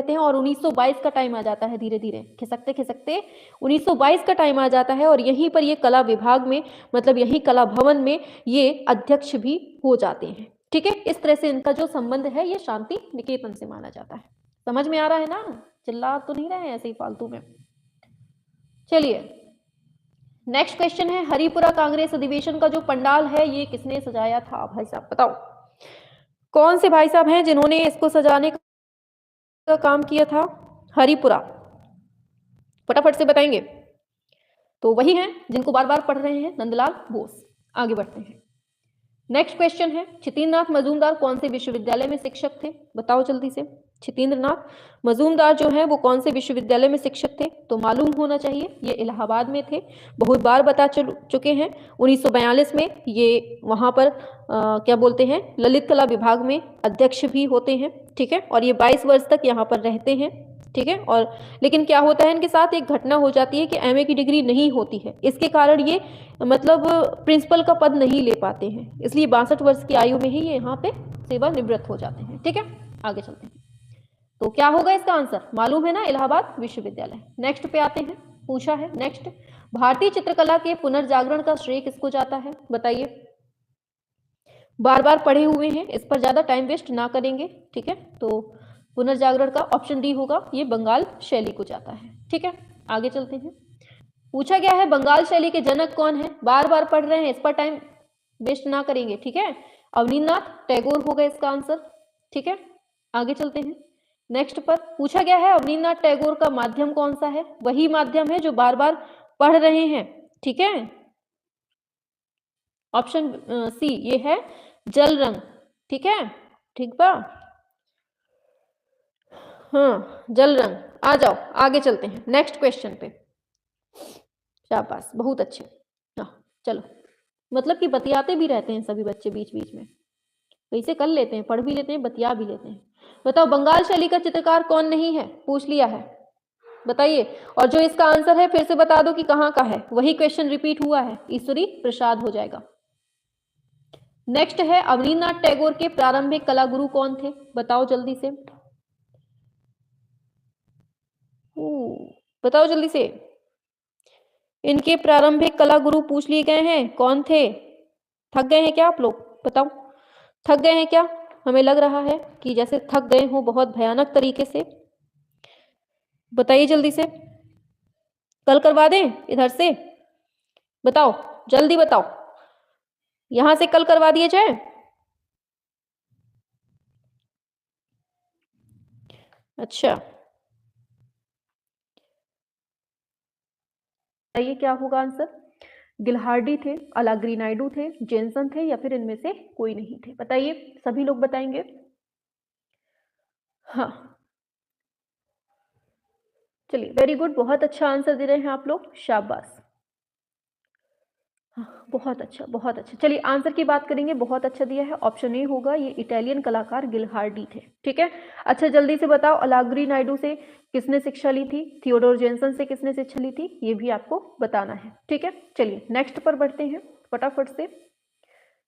Speaker 1: हैं और 1922 का टाइम आ जाता है, धीरे धीरे खिसकते खिसकते 1922 का टाइम आ जाता है, और यहीं पर ये कला विभाग में, मतलब यही कला भवन में ये अध्यक्ष भी हो जाते हैं, ठीक है। इस तरह से इनका जो संबंध है ये शांति निकेतन से माना जाता है। समझ में आ रहा है ना, चिल्ला तो नहीं रहे हैं ऐसे ही फालतू में। चलिए, नेक्स्ट क्वेश्चन है, हरिपुरा कांग्रेस अधिवेशन का जो पंडाल है ये किसने सजाया था, भाई साहब बताओ, कौन से भाई साहब हैं जिन्होंने इसको सजाने का काम किया था, हरिपुरा, फटाफट से बताएंगे। तो वही हैं जिनको बार बार पढ़ रहे हैं, नंदलाल बोस। आगे बढ़ते हैं, नेक्स्ट क्वेश्चन है, चितिन्द्रनाथ मजूमदार कौन से विश्वविद्यालय में शिक्षक थे, बताओ जल्दी से। चितिन्द्रनाथ मजूमदार जो है वो कौन से विश्वविद्यालय में शिक्षक थे, तो मालूम होना चाहिए, ये इलाहाबाद में थे, बहुत बार बता चुके हैं। 1942 में ये वहाँ पर क्या बोलते हैं, ललित कला विभाग में अध्यक्ष भी होते हैं, ठीक है। और ये 22 वर्ष तक यहाँ पर रहते हैं, ठीक है। और लेकिन क्या होता है, इनके साथ एक घटना हो जाती है कि एमए की डिग्री नहीं होती है, इसके कारण ये मतलब प्रिंसिपल का पद नहीं ले पाते हैं, इसलिए 62 वर्ष की आयु में ही ये यहाँ पे सेवानिवृत्त हो जाते हैं, ठीक है। आगे चलते हैं, तो क्या होगा इसका आंसर, मालूम है ना, इलाहाबाद विश्वविद्यालय। नेक्स्ट पे आते हैं, पूछा है नेक्स्ट, भारतीय चित्रकला के पुनर्जागरण का श्रेय किसको जाता है, बताइए। बार बार पढ़े हुए हैं, इस पर ज्यादा टाइम वेस्ट ना करेंगे, ठीक है। तो पुनर्जागरण का ऑप्शन डी होगा, ये बंगाल शैली को जाता है, ठीक है। आगे चलते हैं, पूछा गया है बंगाल शैली के जनक कौन है, बार बार पढ़ रहे हैं, इस पर टाइम वेस्ट ना करेंगे, ठीक है। अवनींद्रनाथ टैगोर होगा इसका आंसर, ठीक है। आगे चलते हैं, नेक्स्ट पर पूछा गया है अवनींद्रनाथ टैगोर का माध्यम कौन सा है, वही माध्यम है जो बार बार पढ़ रहे हैं, ठीक है। ऑप्शन सी ये है जल रंग, ठीक है, ठीक बा, हाँ जल रंग। आ जाओ आगे चलते हैं नेक्स्ट क्वेश्चन पे, शाबाश बहुत अच्छे। हाँ चलो, मतलब कि बतियाते भी रहते हैं सभी बच्चे बीच बीच में, तो इसे कर लेते हैं, पढ़ भी लेते हैं, बतिया भी लेते हैं। बताओ बंगाल शैली का चित्रकार कौन नहीं है, पूछ लिया है, बताइए। और जो इसका आंसर है फिर से बता दो कि कहाँ का है, वही क्वेश्चन रिपीट हुआ है, ईश्वरी प्रसाद हो जाएगा। नेक्स्ट है अवनींद्रनाथ टैगोर के प्रारंभिक कला गुरु कौन थे, बताओ जल्दी से। बताओ जल्दी से, इनके प्रारंभिक कला गुरु पूछ लिए गए हैं, कौन थे? थक गए हैं क्या आप लोग, बताओ थक गए हैं क्या? हमें लग रहा है कि जैसे थक गए हो बहुत भयानक तरीके से। बताइए जल्दी से, कल करवा दें इधर से, बताओ जल्दी बताओ, यहां से कल करवा दिए जाए? अच्छा बताइए क्या होगा आंसर। गिलहार्डी थे, अलाग्री नायडू थे, जेनसन थे, या फिर इनमें से कोई नहीं थे? बताइए, सभी लोग बताएंगे। हाँ चलिए, वेरी गुड, बहुत अच्छा आंसर दे रहे हैं आप लोग, शाबाश। हाँ, बहुत अच्छा बहुत अच्छा। चलिए आंसर की बात करेंगे, बहुत अच्छा दिया है, ऑप्शन ए होगा, ये इटालियन कलाकार गिलहार्डी थे। ठीक है, अच्छा जल्दी से बताओ, अलाग्री नायडू से किसने शिक्षा ली थी, थियोडोर जेनसन से किसने शिक्षा ली थी, ये भी आपको बताना है। ठीक है, चलिए नेक्स्ट पर बढ़ते हैं फटाफट से।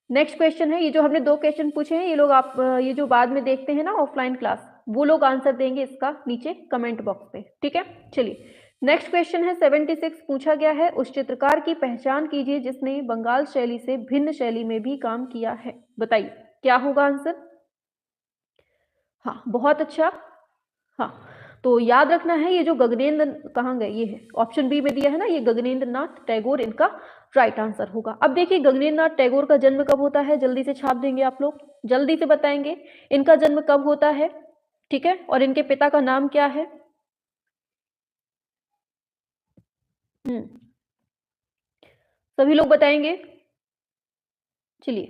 Speaker 1: नेक्स्ट क्वेश्चन है, ये जो हमने 2 क्वेश्चन पूछे हैं, ये लोग आप ये जो बाद में देखते हैं ना ऑफलाइन क्लास, वो लोग आंसर देंगे इसका नीचे कमेंट बॉक्स पे। ठीक है, चलिए नेक्स्ट क्वेश्चन है 76, पूछा गया है, उस चित्रकार की पहचान कीजिए जिसने बंगाल शैली से भिन्न शैली में भी काम किया है। बताइए क्या होगा आंसर। हाँ बहुत अच्छा। हाँ तो याद रखना है, ये जो गगनेंद्र कहाँ गए, ये है ऑप्शन बी में दिया है ना, ये गगनेंद्र नाथ टैगोर इनका राइट आंसर होगा। अब देखिए गगनेंद्र नाथ टैगोर का जन्म कब होता है, जल्दी से छाप देंगे आप लोग, जल्दी से बताएंगे इनका जन्म कब होता है। ठीक है, और इनके पिता का नाम क्या है। सभी लोग बताएंगे। चलिए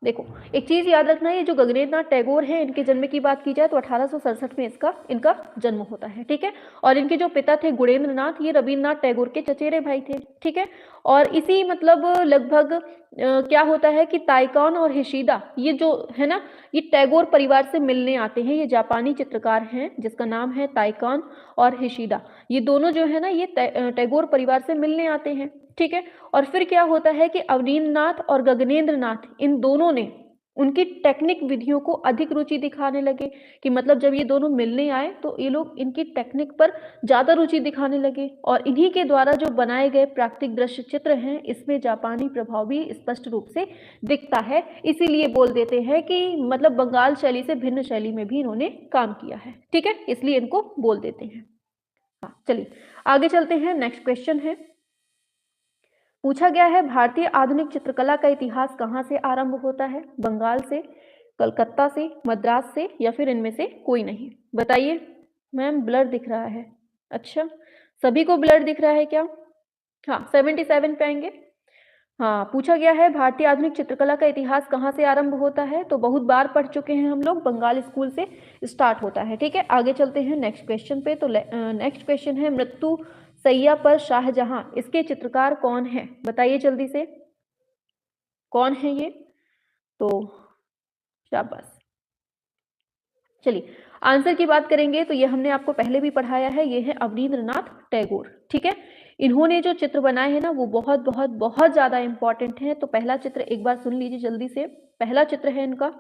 Speaker 1: देखो, एक चीज याद रखना है, ये जो गगनेंद्र नाथ टैगोर हैं, इनके जन्म की बात की जाए तो 1867 में इनका जन्म होता है। ठीक है, और इनके जो पिता थे गुणेंद्र नाथ, ये रविन्द्रनाथ टैगोर के चचेरे भाई थे। ठीक है, और इसी मतलब लगभग क्या होता है कि ताइकान और हिशिदा, ये जो है ना, ये टैगोर परिवार से मिलने आते हैं। ये जापानी चित्रकार हैं जिसका नाम है ताइकान और हिशिदा, ये दोनों जो है ना, ये टैगोर परिवार से मिलने आते हैं। ठीक है, और फिर क्या होता है कि अवनींद्र नाथ और गगनेंद्र नाथ, इन दोनों ने उनकी टेक्निक विधियों को अधिक रुचि दिखाने लगे, कि मतलब जब ये दोनों मिलने आए तो ये लोग इनकी टेक्निक पर ज्यादा रुचि दिखाने लगे, और इन्हीं के द्वारा जो बनाए गए प्राकृतिक दृश्य चित्र हैं, इसमें जापानी प्रभाव भी स्पष्ट रूप से दिखता है। इसीलिए बोल देते हैं कि मतलब बंगाल शैली से भिन्न शैली में भी इन्होंने काम किया है। ठीक है, इसलिए इनको बोल देते हैं। हाँ चलिए आगे चलते हैं, नेक्स्ट क्वेश्चन है, पूछा गया है, भारतीय आधुनिक चित्रकला का इतिहास कहाँ से आरंभ होता है, बंगाल से, कलकत्ता से, मद्रास से, या फिर इनमें से कोई नहीं? बताइए। मैम ब्लर दिख रहा है। अच्छा, सभी को ब्लर दिख रहा है क्या? हाँ 77 पे आएंगे। हाँ पूछा गया है, भारतीय आधुनिक चित्रकला का इतिहास कहाँ से आरंभ होता है, तो बहुत बार पढ़ चुके हैं हम लोग, बंगाल स्कूल से स्टार्ट होता है। ठीक है, आगे चलते हैं नेक्स्ट क्वेश्चन पे। तो नेक्स्ट क्वेश्चन है, मृत्यु सैया पर शाहजहां, इसके चित्रकार कौन है? बताइए जल्दी से, कौन है ये? तो शाबाश। चलिए आंसर की बात करेंगे तो ये हमने आपको पहले भी पढ़ाया है, ये है अवनींद्रनाथ टैगोर। ठीक है, इन्होंने जो चित्र बनाए हैं ना, वो बहुत बहुत बहुत ज्यादा इंपॉर्टेंट है। तो पहला चित्र एक बार सुन लीजिए जल्दी से, पहला चित्र है इनका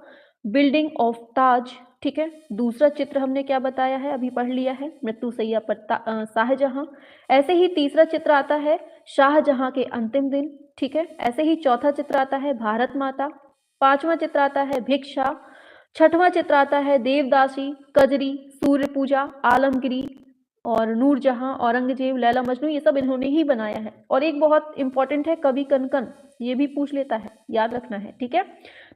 Speaker 1: बिल्डिंग ऑफ ताज। ठीक है, दूसरा चित्र हमने क्या बताया है, अभी पढ़ लिया है, मृत्यु सैया पर शाहजहां। ऐसे ही तीसरा चित्र आता है शाहजहां के अंतिम दिन। ठीक है, ऐसे ही चौथा चित्र आता है भारत माता, पांचवा चित्र आता है भिक्षा, छठवां चित्र आता है देवदासी, कजरी, सूर्य पूजा, आलमगिरी, और नूरजहां, औरंगजेब, लैला मजनू, ये सब इन्होंने ही बनाया है। और एक बहुत इंपॉर्टेंट है कवि कनकन, ये भी पूछ लेता है, याद रखना है। ठीक है,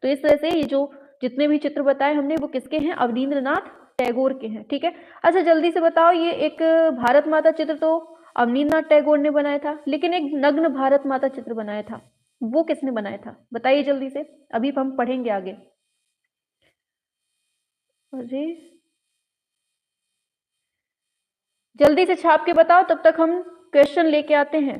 Speaker 1: तो इस तरह से ये जो जितने भी चित्र बताए हमने, वो किसके हैं, अवनींद्रनाथ टैगोर के हैं। ठीक है, अच्छा जल्दी से बताओ, ये एक भारत माता चित्र तो अवनींद्रनाथ टैगोर ने बनाया था, लेकिन एक नग्न भारत माता चित्र बनाया था, वो किसने बनाया था? बताइए जल्दी से, अभी हम पढ़ेंगे आगे। अरे जल्दी से छाप के बताओ, तब तक हम क्वेश्चन लेके आते हैं।